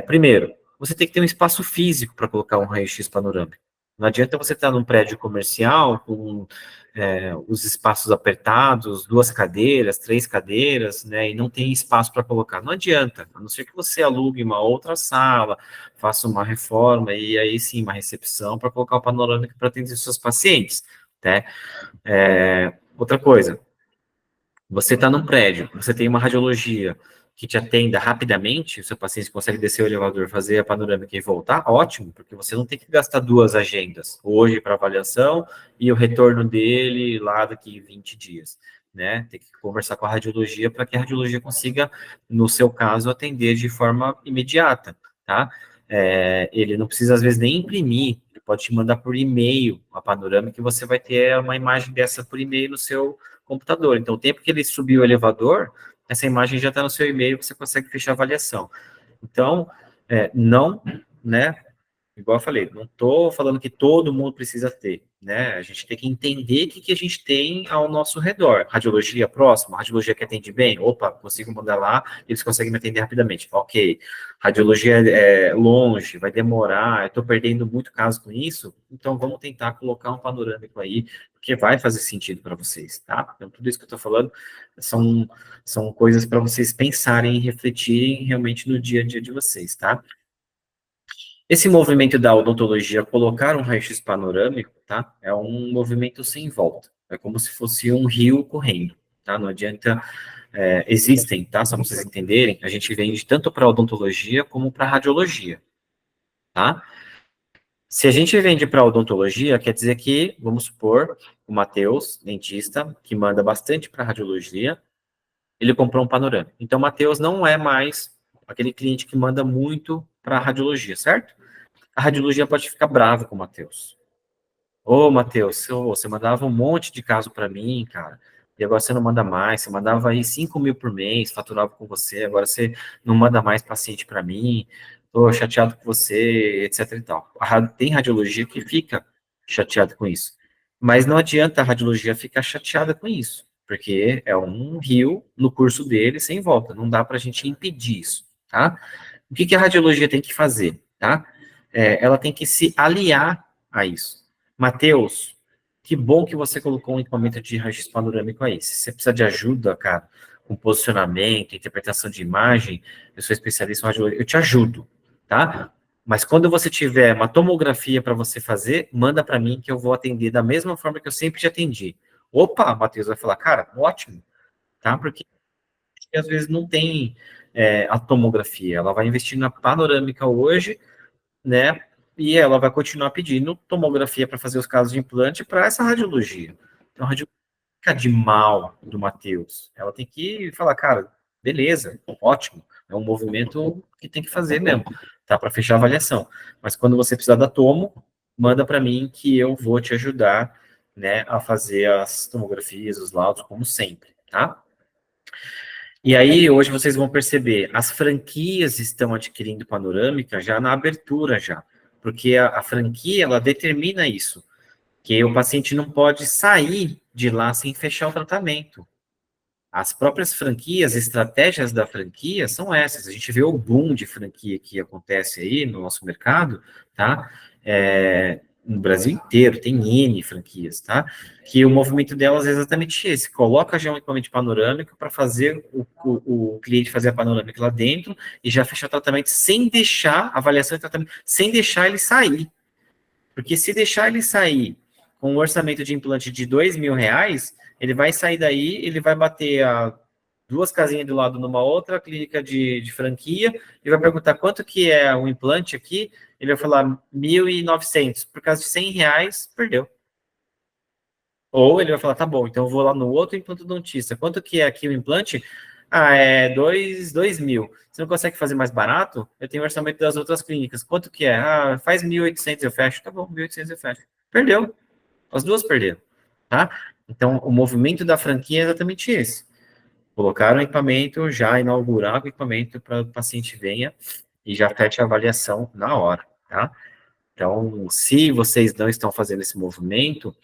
Primeiro, você tem que ter um espaço físico para colocar um raio-x panorâmico. Não adianta você estar num prédio comercial com os espaços apertados, 2 cadeiras, 3 cadeiras, né, e não tem espaço para colocar. Não adianta, a não ser que você alugue uma outra sala, faça uma reforma e aí sim uma recepção para colocar o panorâmico para atender os seus pacientes, né? Outra coisa, você está num prédio, você tem uma radiologia que te atenda rapidamente, o seu paciente consegue descer o elevador, fazer a panorâmica e voltar, ótimo, porque você não tem que gastar 2 agendas, hoje para avaliação e o retorno dele lá daqui 20 dias, né? Tem que conversar com a radiologia para que a radiologia consiga, no seu caso, atender de forma imediata, tá? Ele não precisa, às vezes, nem imprimir, ele pode te mandar por e-mail a panorâmica e você vai ter uma imagem dessa por e-mail no seu computador. Então, o tempo que ele subiu o elevador, essa imagem já está no seu e-mail, você consegue fechar a avaliação. Então, não, né, igual eu falei, não estou falando que todo mundo precisa ter, né, a gente tem que entender o que a gente tem ao nosso redor. Radiologia próxima, radiologia que atende bem, opa, consigo mandar lá, eles conseguem me atender rapidamente, ok. Radiologia longe, vai demorar, eu estou perdendo muito caso com isso, então vamos tentar colocar um panorâmico aí, porque vai fazer sentido para vocês, tá? Então, tudo isso que eu estou falando são coisas para vocês pensarem e refletirem realmente no dia a dia de vocês, tá? Esse movimento da odontologia, colocar um raio-x panorâmico, tá? É um movimento sem volta. É como se fosse um rio correndo, tá? Não adianta, existem, tá? Só para vocês entenderem, a gente vende tanto para odontologia como para radiologia, tá? Se a gente vende para odontologia, quer dizer que, vamos supor, o Matheus, dentista, que manda bastante para radiologia, ele comprou um panorâmico. Então, o Matheus não é mais aquele cliente que manda muito para radiologia, certo? A radiologia pode ficar brava com o Matheus. Ô, Matheus, você mandava um monte de caso para mim, cara, e agora você não manda mais. Você mandava aí 5 mil por mês, faturava com você, agora você não manda mais paciente para mim, tô chateado com você, etc e tal. Tem radiologia que fica chateada com isso. Mas não adianta a radiologia ficar chateada com isso, porque é um rio no curso dele sem volta, não dá para a gente impedir isso, tá? O que a radiologia tem que fazer, tá? Ela tem que se aliar a isso. Matheus, que bom que você colocou um equipamento de raio-x panorâmico aí. Se você precisa de ajuda, cara, com posicionamento, interpretação de imagem, eu sou especialista em radiologia, eu te ajudo, tá? Mas quando você tiver uma tomografia para você fazer, manda para mim que eu vou atender da mesma forma que eu sempre te atendi. Opa, Matheus vai falar, cara, ótimo, tá? Porque às vezes não tem a tomografia, ela vai investir na panorâmica hoje, né? E ela vai continuar pedindo tomografia para fazer os casos de implante para essa radiologia. Então, a radiologia fica de mal do Matheus. Ela tem que falar, cara, beleza, ótimo, é um movimento que tem que fazer mesmo, tá? Para fechar a avaliação. Mas quando você precisar da tomo, manda para mim que eu vou te ajudar, né, a fazer as tomografias, os laudos, como sempre, tá? E aí, hoje vocês vão perceber, as franquias estão adquirindo panorâmica já na abertura já, porque a franquia, ela determina isso, que o paciente não pode sair de lá sem fechar o tratamento. As próprias franquias, estratégias da franquia são essas. A gente vê o boom de franquia que acontece aí no nosso mercado, tá? No Brasil inteiro, tem N franquias, tá? Que o movimento delas é exatamente esse. Coloca já um equipamento panorâmico para fazer o cliente fazer a panorâmica lá dentro e já fechar o tratamento sem deixar, a avaliação de tratamento, sem deixar ele sair. Porque se deixar ele sair com um orçamento de implante de R$ 2.000, ele vai sair daí, ele vai bater a 2 casinhas do lado numa outra clínica de franquia, e vai perguntar quanto que é um implante aqui, ele vai falar 1.900, por causa de R$ 100, perdeu. Ou ele vai falar, tá bom, então eu vou lá no outro implantodontista, quanto que é aqui o implante? Ah, é 2.000. Você não consegue fazer mais barato? Eu tenho o orçamento das outras clínicas. Quanto que é? Ah, faz 1.800 eu fecho. Tá bom, 1.800 eu fecho. Perdeu. As duas perderam, tá? Então, o movimento da franquia é exatamente esse. Colocar o equipamento, já inaugurar o equipamento para o paciente venha e já feche a avaliação na hora, tá? Então, se vocês não estão fazendo esse movimento,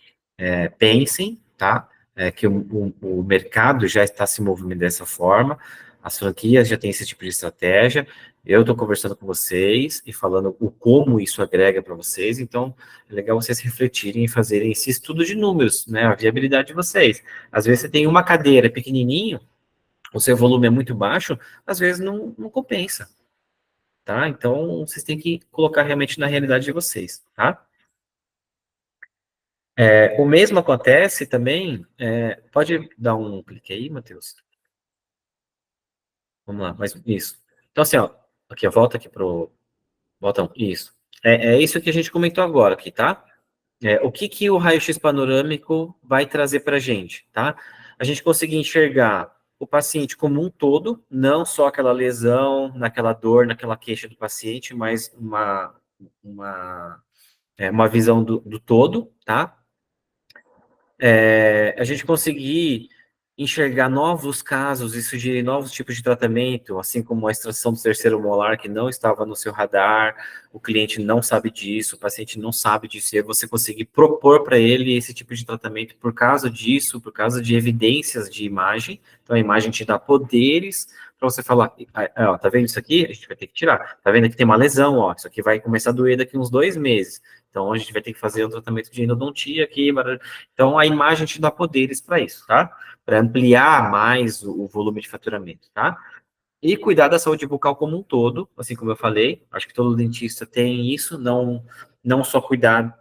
pensem, tá? Que o mercado já está se movendo dessa forma, as franquias já têm esse tipo de estratégia, eu estou conversando com vocês e falando o como isso agrega para vocês, então é legal vocês refletirem e fazerem esse estudo de números, né? A viabilidade de vocês. Às vezes você tem uma cadeira pequenininho, o seu volume é muito baixo, às vezes não compensa, tá? Então, vocês têm que colocar realmente na realidade de vocês, tá? O mesmo acontece também, pode dar um clique aí, Matheus? Vamos lá, mas isso. Então, assim, ó, aqui, ó, volta aqui pro botão, isso. É isso que a gente comentou agora aqui, tá? O que o raio-x panorâmico vai trazer para a gente, tá? A gente conseguir enxergar o paciente como um todo, não só aquela lesão, naquela dor, naquela queixa do paciente, mas uma visão do todo, tá? A gente conseguir enxergar novos casos e sugerir novos tipos de tratamento, assim como a extração do terceiro molar que não estava no seu radar, o cliente não sabe disso, o paciente não sabe disso, e aí você conseguir propor para ele esse tipo de tratamento por causa disso, por causa de evidências de imagem. Então, a imagem te dá poderes para você falar, ó, tá vendo isso aqui? A gente vai ter que tirar. Tá vendo que tem uma lesão, ó, isso aqui vai começar a doer daqui uns 2 meses. Então, a gente vai ter que fazer um tratamento de endodontia aqui. Então, a imagem te dá poderes para isso, tá? Para ampliar mais o volume de faturamento, tá? E cuidar da saúde bucal como um todo, assim como eu falei, acho que todo dentista tem isso, não só cuidar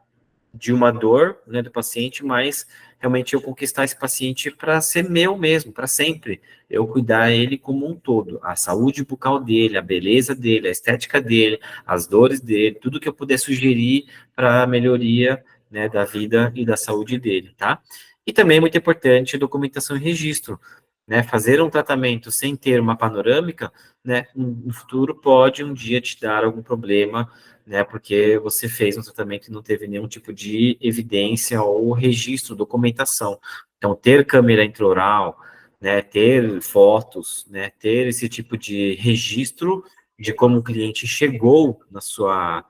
de uma dor, né, do paciente, mas realmente eu conquistar esse paciente para ser meu mesmo, para sempre. Eu cuidar ele como um todo, a saúde bucal dele, a beleza dele, a estética dele, as dores dele, tudo que eu puder sugerir para a melhoria, né, da vida e da saúde dele, tá? E também é muito importante documentação e registro, né? Fazer um tratamento sem ter uma panorâmica, né, no futuro pode um dia te dar algum problema, né, porque você fez um tratamento e não teve nenhum tipo de evidência ou registro, documentação. Então, ter câmera intraoral, né, ter fotos, né, ter esse tipo de registro de como o cliente chegou na sua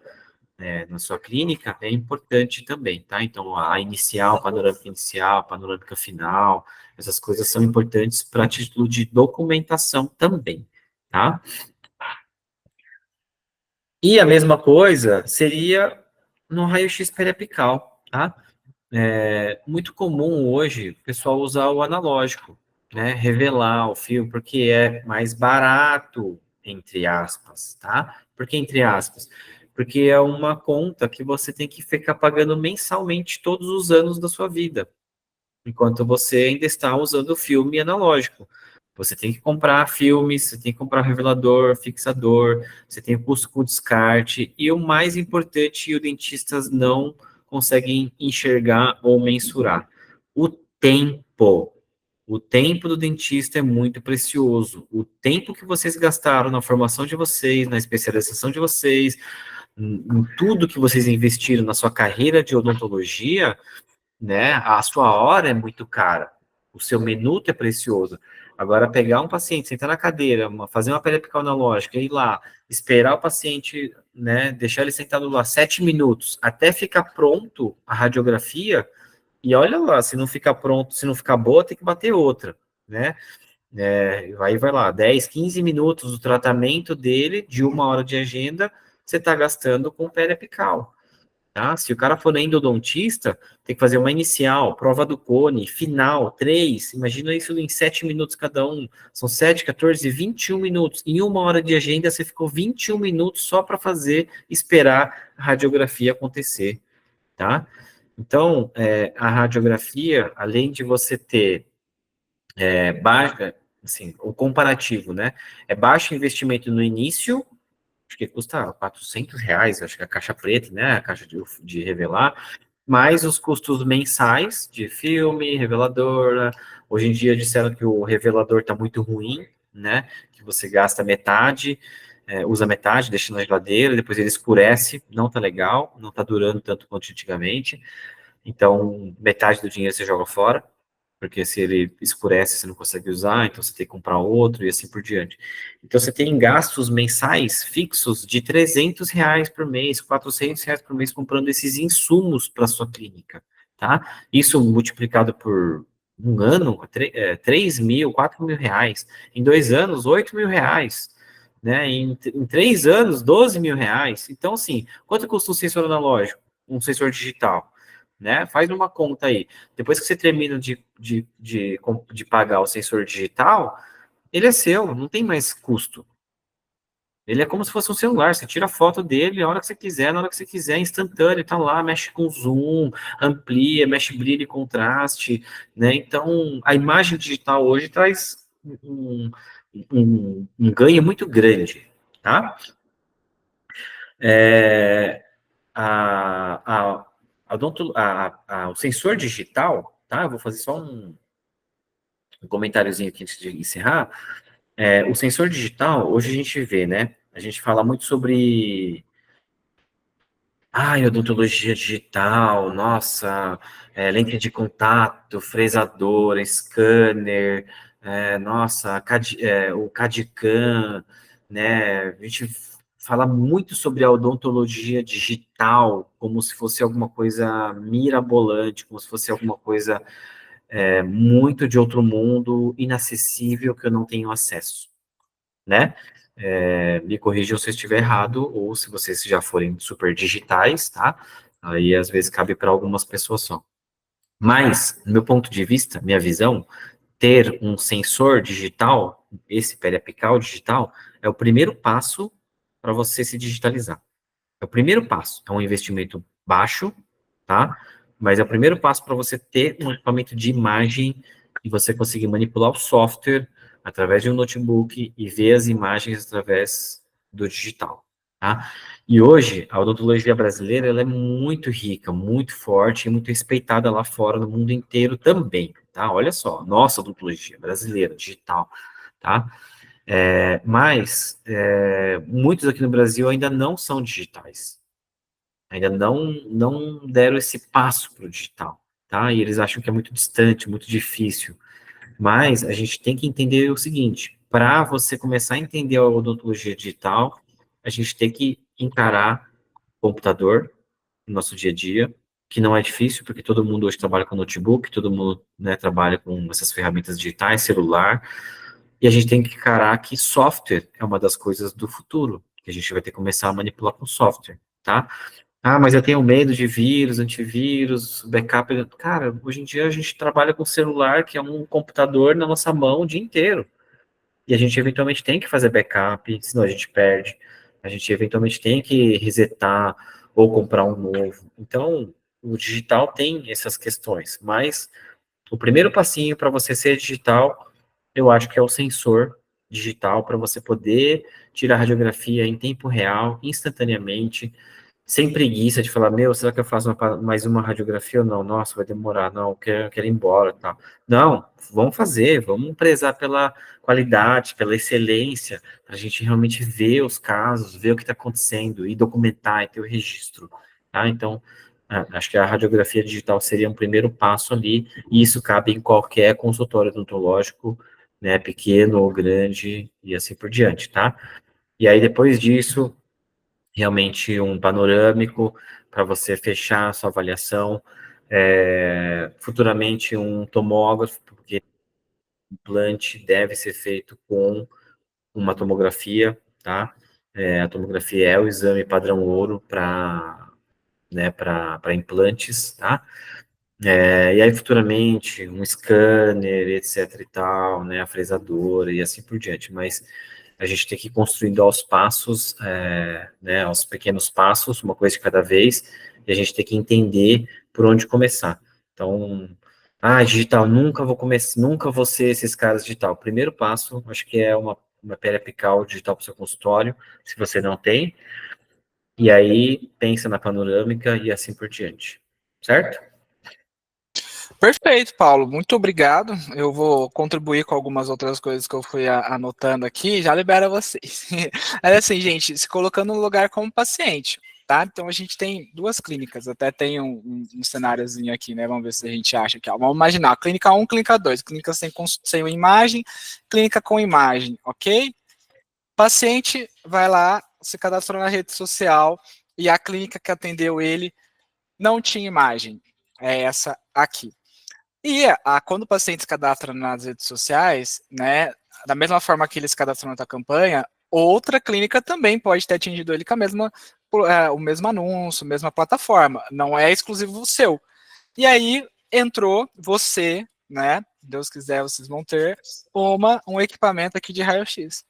clínica é importante também, tá? Então, a inicial, panorâmica inicial, panorâmica final, essas coisas são importantes para título de documentação também, tá? E a mesma coisa seria no raio-x periapical, tá? É muito comum hoje o pessoal usar o analógico, né? Revelar o fio, porque é mais barato, entre aspas, tá? Por que entre aspas? Porque é uma conta que você tem que ficar pagando mensalmente todos os anos da sua vida, enquanto você ainda está usando o filme analógico. Você tem que comprar filmes, você tem que comprar revelador, fixador, você tem o custo com descarte, e o mais importante, os dentistas não conseguem enxergar ou mensurar, o tempo. O tempo do dentista é muito precioso. O tempo que vocês gastaram na formação de vocês, na especialização de vocês, em tudo que vocês investiram na sua carreira de odontologia, né? A sua hora é muito cara, o seu minuto é precioso. Agora, pegar um paciente, sentar na cadeira, fazer uma periapical analógica, ir lá, esperar o paciente, né? Deixar ele sentado lá 7 minutos, até ficar pronto a radiografia, e olha lá, se não ficar pronto, se não ficar boa, tem que bater outra, né? Aí vai lá, 10, 15 minutos do tratamento dele, de 1 hora de agenda, você está gastando com periapical. Tá? Se o cara for endodontista, tem que fazer uma inicial, prova do cone, final, 3. Imagina isso em 7 minutos cada um. São 7, 14, 21 minutos. Em 1 hora de agenda, você ficou 21 minutos só para fazer, esperar a radiografia acontecer, tá? Então, a radiografia, além de você ter baixa, assim, o comparativo, né? É baixo investimento no início, acho que custa R$ 400, acho que a caixa preta, né, a caixa de revelar, mais os custos mensais de filme, revelador. Hoje em dia disseram que o revelador está muito ruim, né, que você gasta metade, usa metade, deixa na geladeira, depois ele escurece, não tá legal, não tá durando tanto quanto antigamente, então metade do dinheiro você joga fora, porque se ele escurece, você não consegue usar, então você tem que comprar outro e assim por diante. Então você tem gastos mensais fixos de R$ 300 por mês, R$ 400 por mês comprando esses insumos para sua clínica, tá? Isso multiplicado por um ano, 3 mil, R$ 4.000. Em 2 anos, R$ 8.000, né? Em 3 anos, R$ 12.000. Então, assim, quanto custa um sensor analógico? Um sensor digital? Né? Faz uma conta aí. Depois que você termina de pagar o sensor digital, ele é seu, não tem mais custo. Ele é como se fosse um celular, você tira a foto dele a hora que você quiser, na hora que você quiser, instantâneo, tá lá, mexe com zoom, amplia, mexe brilho e contraste, né? Então, a imagem digital hoje traz um ganho muito grande, tá? A, o sensor digital, tá? Eu vou fazer só um comentáriozinho aqui antes de encerrar. O sensor digital, hoje a gente vê, né? A gente fala muito sobre odontologia digital, nossa, lente de contato, fresador, scanner, nossa, o CAD/CAM, né? A gente fala muito sobre a odontologia digital, como se fosse alguma coisa mirabolante, como se fosse alguma coisa muito de outro mundo, inacessível, que eu não tenho acesso, né? Me corrijam se eu estiver errado, ou se vocês já forem super digitais, tá? Aí, às vezes, cabe para algumas pessoas só. Mas, do meu ponto de vista, minha visão, ter um sensor digital esse periapical digital é o primeiro passo para você se digitalizar. É o primeiro passo. É um investimento baixo, tá? Mas é o primeiro passo para você ter um equipamento de imagem e você conseguir manipular o software através de um notebook e ver as imagens através do digital, tá? E hoje, a odontologia brasileira, ela é muito rica, muito forte e muito respeitada lá fora, no mundo inteiro também, tá? Olha só, nossa odontologia brasileira, digital, tá? Mas muitos aqui no Brasil ainda não são digitais, ainda não deram esse passo para o digital, tá? E eles acham que é muito distante, muito difícil. Mas a gente tem que entender o seguinte: para você começar a entender a odontologia digital, a gente tem que encarar o computador no nosso dia a dia, que não é difícil, porque todo mundo hoje trabalha com notebook, todo mundo, né, trabalha com essas ferramentas digitais, celular, e a gente tem que encarar que software é uma das coisas do futuro, que a gente vai ter que começar a manipular com software, tá? Ah, mas eu tenho medo de vírus, antivírus, backup. Cara, hoje em dia a gente trabalha com celular, que é um computador na nossa mão o dia inteiro. E a gente eventualmente tem que fazer backup, senão a gente perde. A gente eventualmente tem que resetar ou comprar um novo. Então, o digital tem essas questões, mas o primeiro passinho para você ser digital, eu acho que é o sensor digital, para você poder tirar radiografia em tempo real, instantaneamente, sem preguiça de falar, meu, será que eu faço mais uma radiografia ou não? Nossa, vai demorar, não, eu quero ir embora, tá? Não, vamos fazer, vamos prezar pela qualidade, pela excelência, para a gente realmente ver os casos, ver o que está acontecendo, e documentar, e ter o registro, tá? Então, acho que a radiografia digital seria um primeiro passo ali, e isso cabe em qualquer consultório odontológico, né, pequeno ou grande, e assim por diante, tá? E aí, depois disso, realmente um panorâmico para você fechar a sua avaliação, futuramente um tomógrafo, porque o implante deve ser feito com uma tomografia, tá? A tomografia é o exame padrão ouro para, né, para implantes, tá? E aí, futuramente, um scanner, etc e tal, né, a fresadora e assim por diante, mas a gente tem que ir construindo aos passos, né, aos pequenos passos, uma coisa de cada vez, e a gente tem que entender por onde começar. Então, digital, nunca vou ser esses caras digital. Primeiro passo, acho que é uma pedra apical digital para o seu consultório, se você não tem, e aí pensa na panorâmica e assim por diante, certo? Perfeito, Paulo. Muito obrigado. Eu vou contribuir com algumas outras coisas que eu fui anotando aqui. Já libera vocês. É assim, gente, se colocando no lugar como paciente, tá? Então a gente tem duas clínicas. Até tem um cenáriozinho aqui, né? Vamos ver se a gente acha aqui. Ó. Vamos imaginar, clínica 1, clínica 2. Clínica sem imagem, clínica com imagem, ok? Paciente vai lá, se cadastrou na rede social e a clínica que atendeu ele não tinha imagem. É essa aqui. E quando o paciente se cadastra nas redes sociais, né, da mesma forma que ele se cadastrou na tua campanha, outra clínica também pode ter atingido ele com o mesmo anúncio, a mesma plataforma. Não é exclusivo seu. E aí entrou você, né? Deus quiser, vocês vão ter um equipamento aqui de raio-x.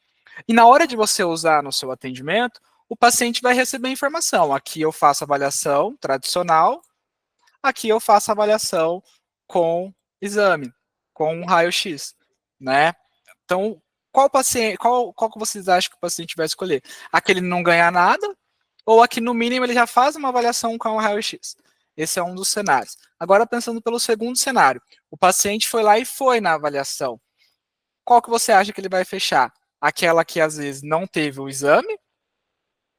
E na hora de você usar no seu atendimento, o paciente vai receber informação. Aqui eu faço avaliação tradicional, aqui eu faço avaliação com exame, com um raio-x, né? Então, qual que vocês acham que o paciente vai escolher? Aquele não ganhar nada, ou aqui no mínimo ele já faz uma avaliação com o raio-x? Esse é um dos cenários. Agora, pensando pelo segundo cenário, o paciente foi lá e foi na avaliação. Qual que você acha que ele vai fechar? Aquela que às vezes não teve o exame,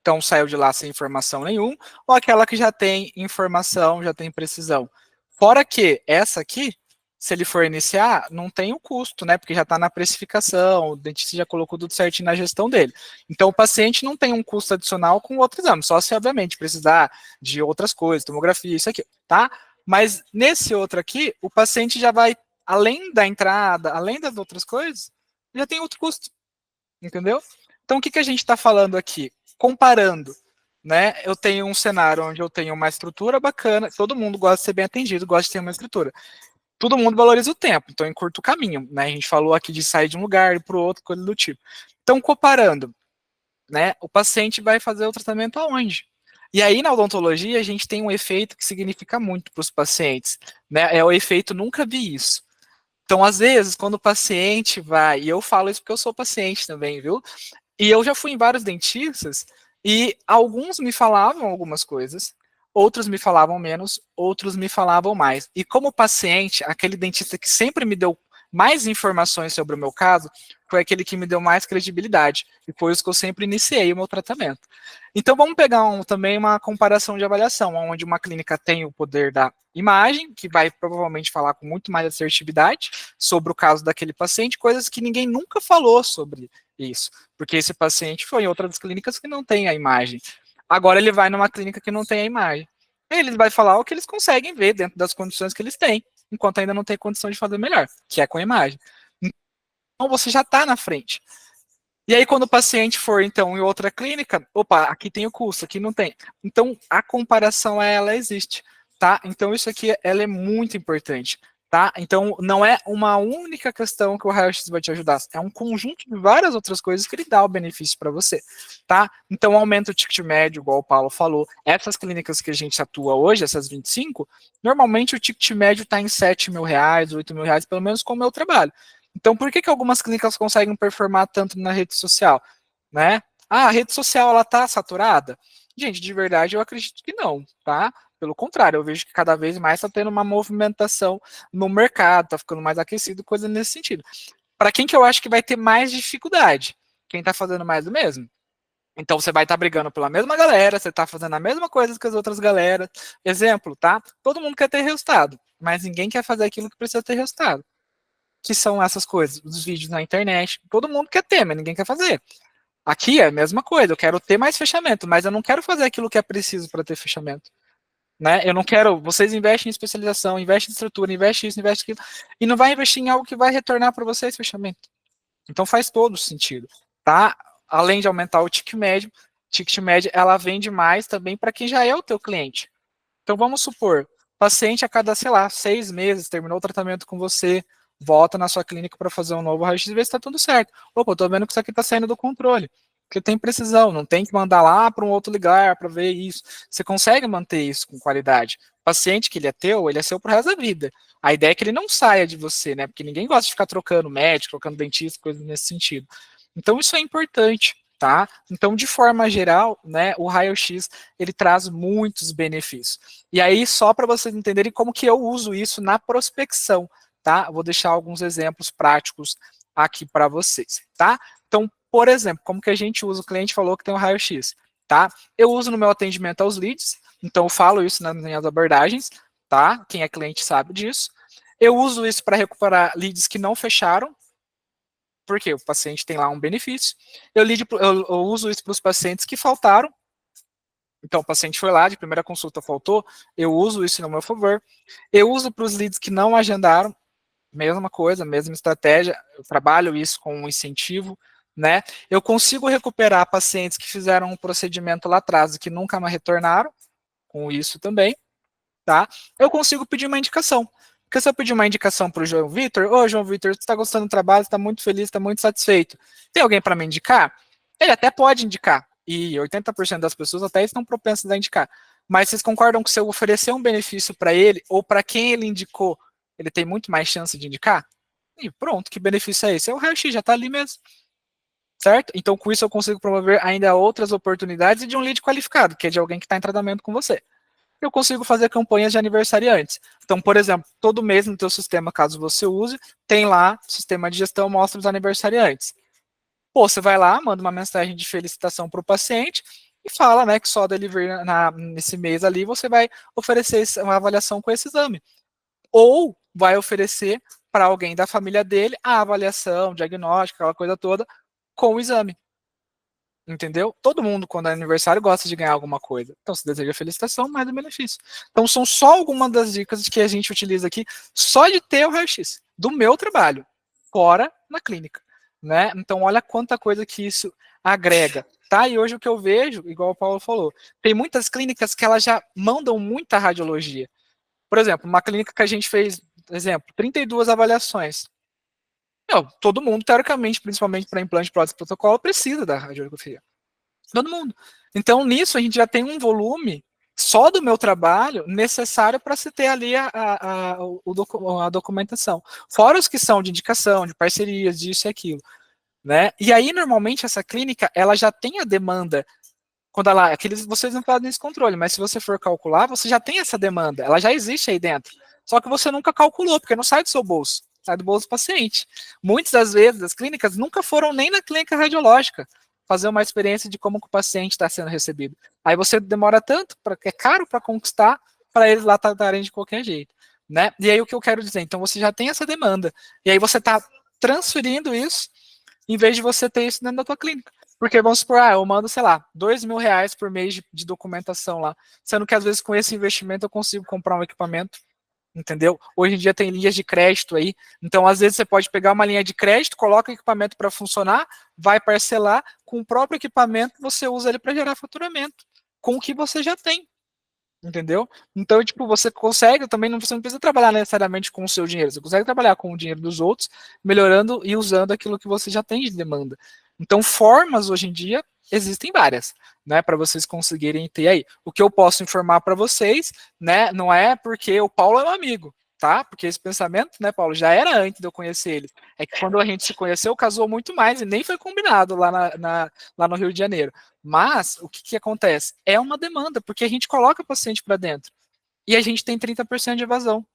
então saiu de lá sem informação nenhuma, ou aquela que já tem informação, já tem precisão. Fora que essa aqui, se ele for iniciar, não tem o custo, né? Porque já está na precificação, o dentista já colocou tudo certinho na gestão dele. Então o paciente não tem um custo adicional com outro exame, só se obviamente precisar de outras coisas, tomografia, isso aqui, tá? Mas nesse outro aqui, o paciente já vai, além da entrada, além das outras coisas, já tem outro custo, entendeu? Então o que a gente está falando aqui? Comparando, né? Eu tenho um cenário onde eu tenho uma estrutura bacana, todo mundo gosta de ser bem atendido, gosta de ter uma estrutura. todo mundo valoriza o tempo, então encurta o caminho, né? A gente falou aqui de sair de um lugar para o outro, coisa do tipo. Então, comparando, né? O paciente vai fazer o tratamento aonde? E aí, na odontologia, a gente tem um efeito que significa muito para os pacientes, né? É o efeito nunca vi isso. Então, às vezes, quando o paciente vai, e eu falo isso porque eu sou paciente também, viu? E eu já fui em vários dentistas e alguns me falavam algumas coisas, outros me falavam menos, outros me falavam mais. E como paciente, aquele dentista que sempre me deu mais informações sobre o meu caso foi aquele que me deu mais credibilidade. E foi isso que eu sempre iniciei o meu tratamento. Então vamos pegar também uma comparação de avaliação, onde uma clínica tem o poder da imagem, que vai provavelmente falar com muito mais assertividade sobre o caso daquele paciente, coisas que ninguém nunca falou sobre isso, porque esse paciente foi em outras clínicas que não tem a imagem. Agora ele vai numa clínica que não tem a imagem. Ele vai falar o que eles conseguem ver dentro das condições que eles têm, enquanto ainda não tem condição de fazer melhor, que é com a imagem. Então você já está na frente. E aí, quando o paciente for, então, em outra clínica, opa, aqui tem o custo, aqui não tem. Então, a comparação, ela existe, tá? Então, isso aqui, ela é muito importante, tá? Então, não é uma única questão que o raio-x vai te ajudar, é um conjunto de várias outras coisas que ele dá o benefício para você, tá? Então, aumenta o ticket médio, igual o Paulo falou. Essas clínicas que a gente atua hoje, essas 25, normalmente o ticket médio está em R$7.000, R$8.000, pelo menos com o meu trabalho. Então, por que algumas clínicas conseguem performar tanto na rede social, né? Ah, a rede social, ela tá saturada? Gente, de verdade, eu acredito que não, tá? Pelo contrário, eu vejo que cada vez mais está tendo uma movimentação no mercado, tá ficando mais aquecido, coisa nesse sentido. Para quem que eu acho que vai ter mais dificuldade? Quem tá fazendo mais do mesmo? Então você vai estar brigando pela mesma galera, você tá fazendo a mesma coisa que as outras galeras. Exemplo, tá? Todo mundo quer ter resultado, mas ninguém quer fazer aquilo que precisa ter resultado. Que são essas coisas, os vídeos na internet. Todo mundo quer ter, mas ninguém quer fazer. Aqui é a mesma coisa, eu quero ter mais fechamento, mas eu não quero fazer aquilo que é preciso para ter fechamento. Né? Eu não quero, vocês investem em especialização, investem em estrutura, investem isso, investem aquilo, e não vai investir em algo que vai retornar para vocês fechamento. Então faz todo sentido, tá? Além de aumentar o ticket médio, ela vende mais também para quem já é o teu cliente. Então vamos supor, paciente a cada, sei lá, 6 meses, terminou o tratamento com você, volta na sua clínica para fazer um novo raio-x e ver se está tudo certo. Opa, eu tô vendo que isso aqui está saindo do controle. Porque tem precisão, não tem que mandar lá para um outro lugar para ver isso. Você consegue manter isso com qualidade. O paciente que ele é seu pro resto da vida. A ideia é que ele não saia de você, né? Porque ninguém gosta de ficar trocando médico, trocando dentista, coisas nesse sentido. Então isso é importante, tá? Então, de forma geral, né, o raio-x, ele traz muitos benefícios. E aí, só para vocês entenderem como que eu uso isso na prospecção, tá? Eu vou deixar alguns exemplos práticos aqui para vocês, tá? Então, por exemplo, como que a gente usa, o cliente falou que tem um raio-x, tá? Eu uso no meu atendimento aos leads, então eu falo isso nas minhas abordagens, tá? Quem é cliente sabe disso. Eu uso isso para recuperar leads que não fecharam, porque o paciente tem lá um benefício. Eu uso isso para os pacientes que faltaram. Então, o paciente foi lá, de primeira consulta faltou, eu uso isso no meu favor. Eu uso para os leads que não agendaram, mesma coisa, mesma estratégia, eu trabalho isso com um incentivo, né? Eu consigo recuperar pacientes que fizeram um procedimento lá atrás e que nunca mais retornaram, com isso também, tá? Eu consigo pedir uma indicação. Porque se eu pedir uma indicação para o João Vitor, ô João Vitor, você está gostando do trabalho, está muito feliz, está muito satisfeito. Tem alguém para me indicar? Ele até pode indicar. E 80% das pessoas até estão propensas a indicar. Mas vocês concordam que se eu oferecer um benefício para ele, ou para quem ele indicou, ele tem muito mais chance de indicar? E pronto, que benefício é esse? É o raio-x, já está ali mesmo. Certo? Então, com isso, eu consigo promover ainda outras oportunidades e de um lead qualificado, que é de alguém que está em tratamento com você. Eu consigo fazer campanhas de aniversariantes. Então, por exemplo, todo mês no teu sistema, caso você use, tem lá, sistema de gestão mostra os aniversariantes. Pô, você vai lá, manda uma mensagem de felicitação para o paciente e fala, né, que só delivery nesse mês ali você vai oferecer uma avaliação com esse exame. Ou vai oferecer para alguém da família dele a avaliação, diagnóstico, aquela coisa toda, com o exame. Entendeu? Todo mundo, quando é aniversário, gosta de ganhar alguma coisa. Então, se deseja felicitação, mais o benefício. Então, são só algumas das dicas que a gente utiliza aqui, só de ter o raio-x, do meu trabalho, fora na clínica. Né? Então, olha quanta coisa que isso agrega. Tá? E hoje o que eu vejo, igual o Paulo falou, tem muitas clínicas que elas já mandam muita radiologia. Por exemplo, uma clínica que a gente fez exemplo, 32 avaliações. Todo mundo, teoricamente, principalmente para implante de prótese protocolo, precisa da radiografia. Todo mundo. Então, nisso, a gente já tem um volume só do meu trabalho necessário para se ter ali a documentação. Fora os que são de indicação, de parcerias, disso e aquilo. Né? E aí, normalmente, essa clínica, ela já tem a demanda, quando ela, vocês não fazem esse controle, mas se você for calcular, você já tem essa demanda, ela já existe aí dentro. Só que você nunca calculou, porque não sai do seu bolso, sai do bolso do paciente. Muitas das vezes, as clínicas nunca foram nem na clínica radiológica fazer uma experiência de como que o paciente está sendo recebido. Aí você demora tanto, é caro para conquistar, para eles lá tratarem de qualquer jeito. Né? E aí o que eu quero dizer, então você já tem essa demanda, e aí você está transferindo isso, em vez de você ter isso dentro da tua clínica. Porque vamos supor, eu mando, sei lá, R$2.000 por mês de documentação lá, sendo que às vezes com esse investimento eu consigo comprar um equipamento, entendeu? Hoje em dia tem linhas de crédito aí, então às vezes você pode pegar uma linha de crédito, coloca o equipamento para funcionar, vai parcelar, com o próprio equipamento você usa ele para gerar faturamento, com o que você já tem, entendeu? Então, tipo, você consegue também, você não precisa trabalhar necessariamente com o seu dinheiro, você consegue trabalhar com o dinheiro dos outros, melhorando e usando aquilo que você já tem de demanda. Então, formas hoje em dia existem várias, né, para vocês conseguirem ter aí. O que eu posso informar para vocês, né, não é porque o Paulo é um amigo, tá? Porque esse pensamento, né, Paulo, já era antes de eu conhecer ele. É que quando a gente se conheceu, casou muito mais e nem foi combinado lá, lá no Rio de Janeiro. Mas o que acontece? É uma demanda, porque a gente coloca o paciente para dentro e a gente tem 30% de evasão.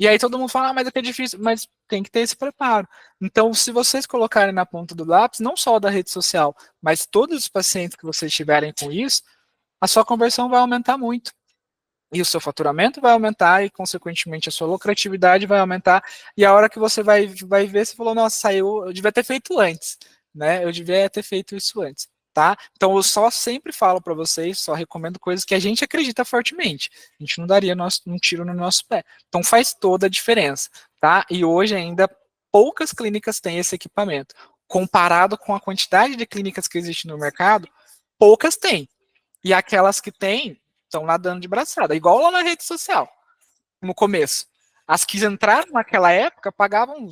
E aí todo mundo fala, mas é que é difícil, mas tem que ter esse preparo. Então, se vocês colocarem na ponta do lápis, não só da rede social, mas todos os pacientes que vocês tiverem com isso, a sua conversão vai aumentar muito. E o seu faturamento vai aumentar e, consequentemente, a sua lucratividade vai aumentar. E a hora que você vai ver, você falou, nossa, saiu, eu devia ter feito antes, né? Eu devia ter feito isso antes, tá? Então, eu só sempre falo para vocês, só recomendo coisas que a gente acredita fortemente. A gente não daria um tiro no nosso pé. Então, faz toda a diferença, tá? E hoje ainda poucas clínicas têm esse equipamento. Comparado com a quantidade de clínicas que existe no mercado, poucas têm. E aquelas que têm, estão nadando de braçada, igual lá na rede social, no começo. As que entraram naquela época pagavam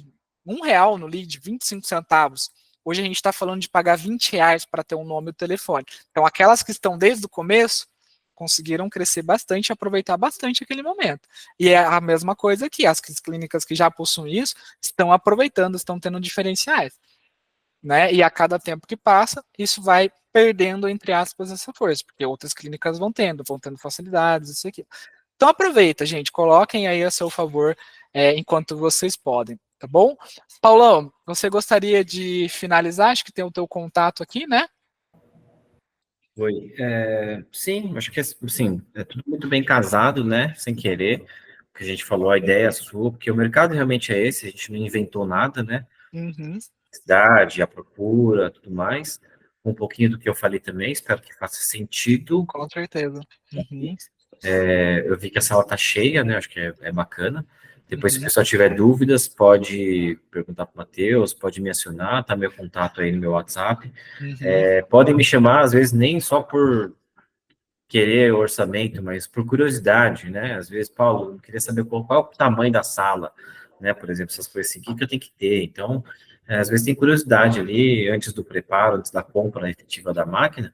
R$1 no lead, 25 centavos. Hoje a gente está falando de pagar R$20 para ter um nome e o telefone. Então, aquelas que estão desde o começo conseguiram crescer bastante e aproveitar bastante aquele momento. E é a mesma coisa aqui, as clínicas que já possuem isso estão aproveitando, estão tendo diferenciais. Né? E a cada tempo que passa, isso vai perdendo, entre aspas, essa força, porque outras clínicas vão tendo facilidades, isso aqui. Então aproveita, gente, coloquem aí a seu favor enquanto vocês podem, tá bom? Paulão, você gostaria de finalizar? Acho que tem o teu contato aqui, né? Oi. Sim, acho que assim, é tudo muito bem casado, né? Sem querer. O que a gente falou, a ideia é sua, porque o mercado realmente é esse, a gente não inventou nada, né? Uhum. Cidade, a procura, tudo mais. Um pouquinho do que eu falei também, espero que faça sentido. Com certeza. Uhum. Eu vi que a sala está cheia, né? Acho que é bacana. Depois, se o Uhum. pessoal tiver dúvidas, pode perguntar para o Matheus, pode me acionar, tá meu contato aí no meu WhatsApp. Uhum. Podem me chamar, às vezes, nem só por querer orçamento, mas por curiosidade, né? Às vezes, Paulo, eu queria saber qual é o tamanho da sala, né? Por exemplo, essas coisas assim, o que eu tenho que ter? Então, às vezes tem curiosidade ali, antes do preparo, antes da compra efetiva da máquina,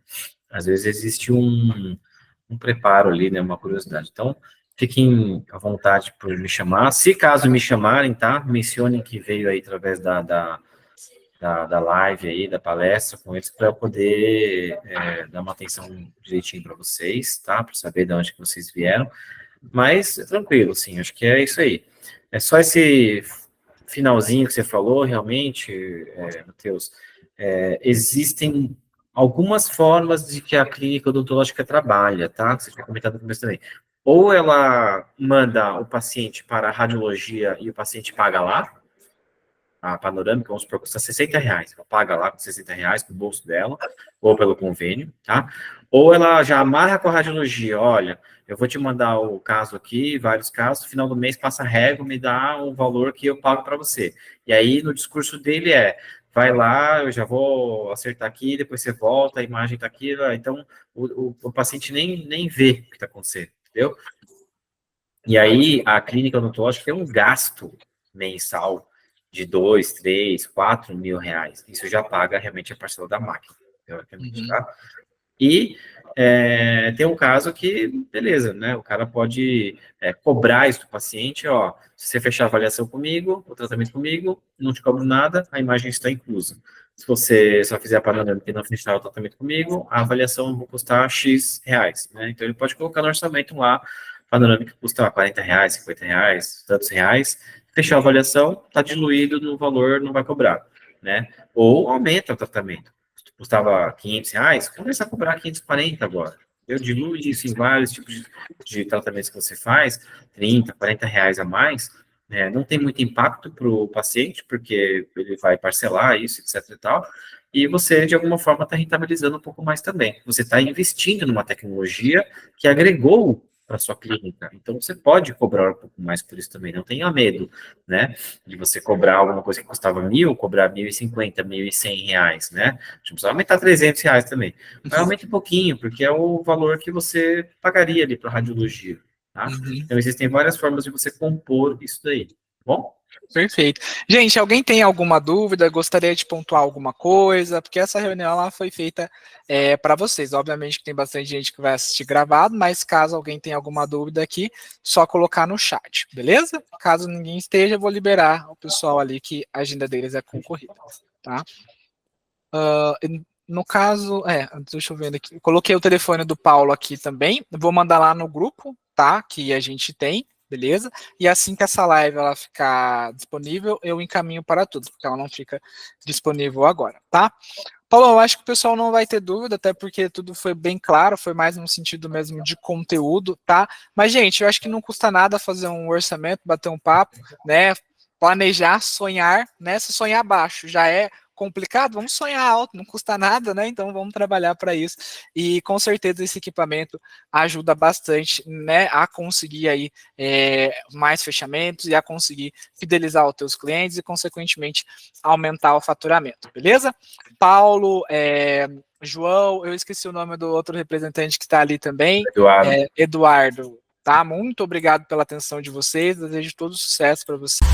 às vezes existe um preparo ali, né? Uma curiosidade. Então, fiquem à vontade por me chamar. Se caso me chamarem, tá? Mencionem que veio aí através da live aí, da palestra com eles, para eu poder dar uma atenção direitinho para vocês, tá? Para saber de onde que vocês vieram. Mas, tranquilo, sim, acho que é isso aí. É só esse finalzinho que você falou, realmente, Matheus, existem algumas formas de que a clínica odontológica trabalha, tá? Você tinha comentado no começo também. Ou ela manda o paciente para a radiologia e o paciente paga lá, a panorâmica, vamos supor, custa R$60, ela paga lá com R$60 no bolso dela, ou pelo convênio, tá? Ou ela já amarra com a radiologia, olha, eu vou te mandar o caso aqui, vários casos, no final do mês passa a régua, me dá o valor que eu pago para você. E aí, no discurso dele vai lá, eu já vou acertar aqui, depois você volta, a imagem está aqui, então o paciente nem vê o que está acontecendo, entendeu? E aí, a clínica odontológica tem um gasto mensal de 2, 3, 4 mil reais. Isso já paga realmente a parcela da máquina, teoricamente, tá? E tem um caso que, beleza, né? O cara pode cobrar isso do paciente, ó, se você fechar a avaliação comigo, o tratamento comigo, não te cobro nada, a imagem está inclusa. Se você só fizer a panorâmica e não fechar o tratamento comigo, a avaliação vai custar X reais, né? Então ele pode colocar no orçamento lá, panorâmica custa 40 reais, 50 reais, tantos reais, fechar a avaliação, está diluído no valor, não vai cobrar, né? Ou aumenta o tratamento. Custava 500 reais, começa a cobrar 540 agora. Eu diluo isso em vários tipos de tratamentos que você faz, 30, 40 reais a mais, né? Não tem muito impacto para o paciente, porque ele vai parcelar isso, etc e tal, e você, de alguma forma, está rentabilizando um pouco mais também. Você está investindo numa tecnologia que agregou para sua clínica. Então, você pode cobrar um pouco mais por isso também. Não tenha medo, né? De você cobrar alguma coisa que custava 1.000, cobrar 1.050, 1.100 reais, né? Não precisa aumentar 300 reais também. Mas aumenta um pouquinho, porque é o valor que você pagaria ali para radiologia, tá? Então, existem várias formas de você compor isso daí, tá bom? Perfeito. Gente, alguém tem alguma dúvida? Gostaria de pontuar alguma coisa? Porque essa reunião ela foi feita para vocês. Obviamente que tem bastante gente que vai assistir gravado, mas caso alguém tenha alguma dúvida aqui, só colocar no chat, beleza? Caso ninguém esteja, eu vou liberar o pessoal ali que a agenda deles é concorrida, tá? No caso, deixa eu ver aqui. Eu coloquei o telefone do Paulo aqui também. Vou mandar lá no grupo, tá? Que a gente tem. Beleza? E assim que essa live ela ficar disponível, eu encaminho para tudo, porque ela não fica disponível agora, tá? Paulo, eu acho que o pessoal não vai ter dúvida, até porque tudo foi bem claro, foi mais no sentido mesmo de conteúdo, tá? Mas, gente, eu acho que não custa nada fazer um orçamento, bater um papo, né? Planejar, sonhar, né? Se sonhar baixo já é complicado, vamos sonhar alto, não custa nada, né? Então vamos trabalhar para isso. E com certeza esse equipamento ajuda bastante, né, a conseguir aí mais fechamentos e a conseguir fidelizar os teus clientes e, consequentemente, aumentar o faturamento, beleza? Paulo, João, eu esqueci o nome do outro representante que está ali também, Eduardo, tá? Muito obrigado pela atenção de vocês, desejo todo sucesso para vocês.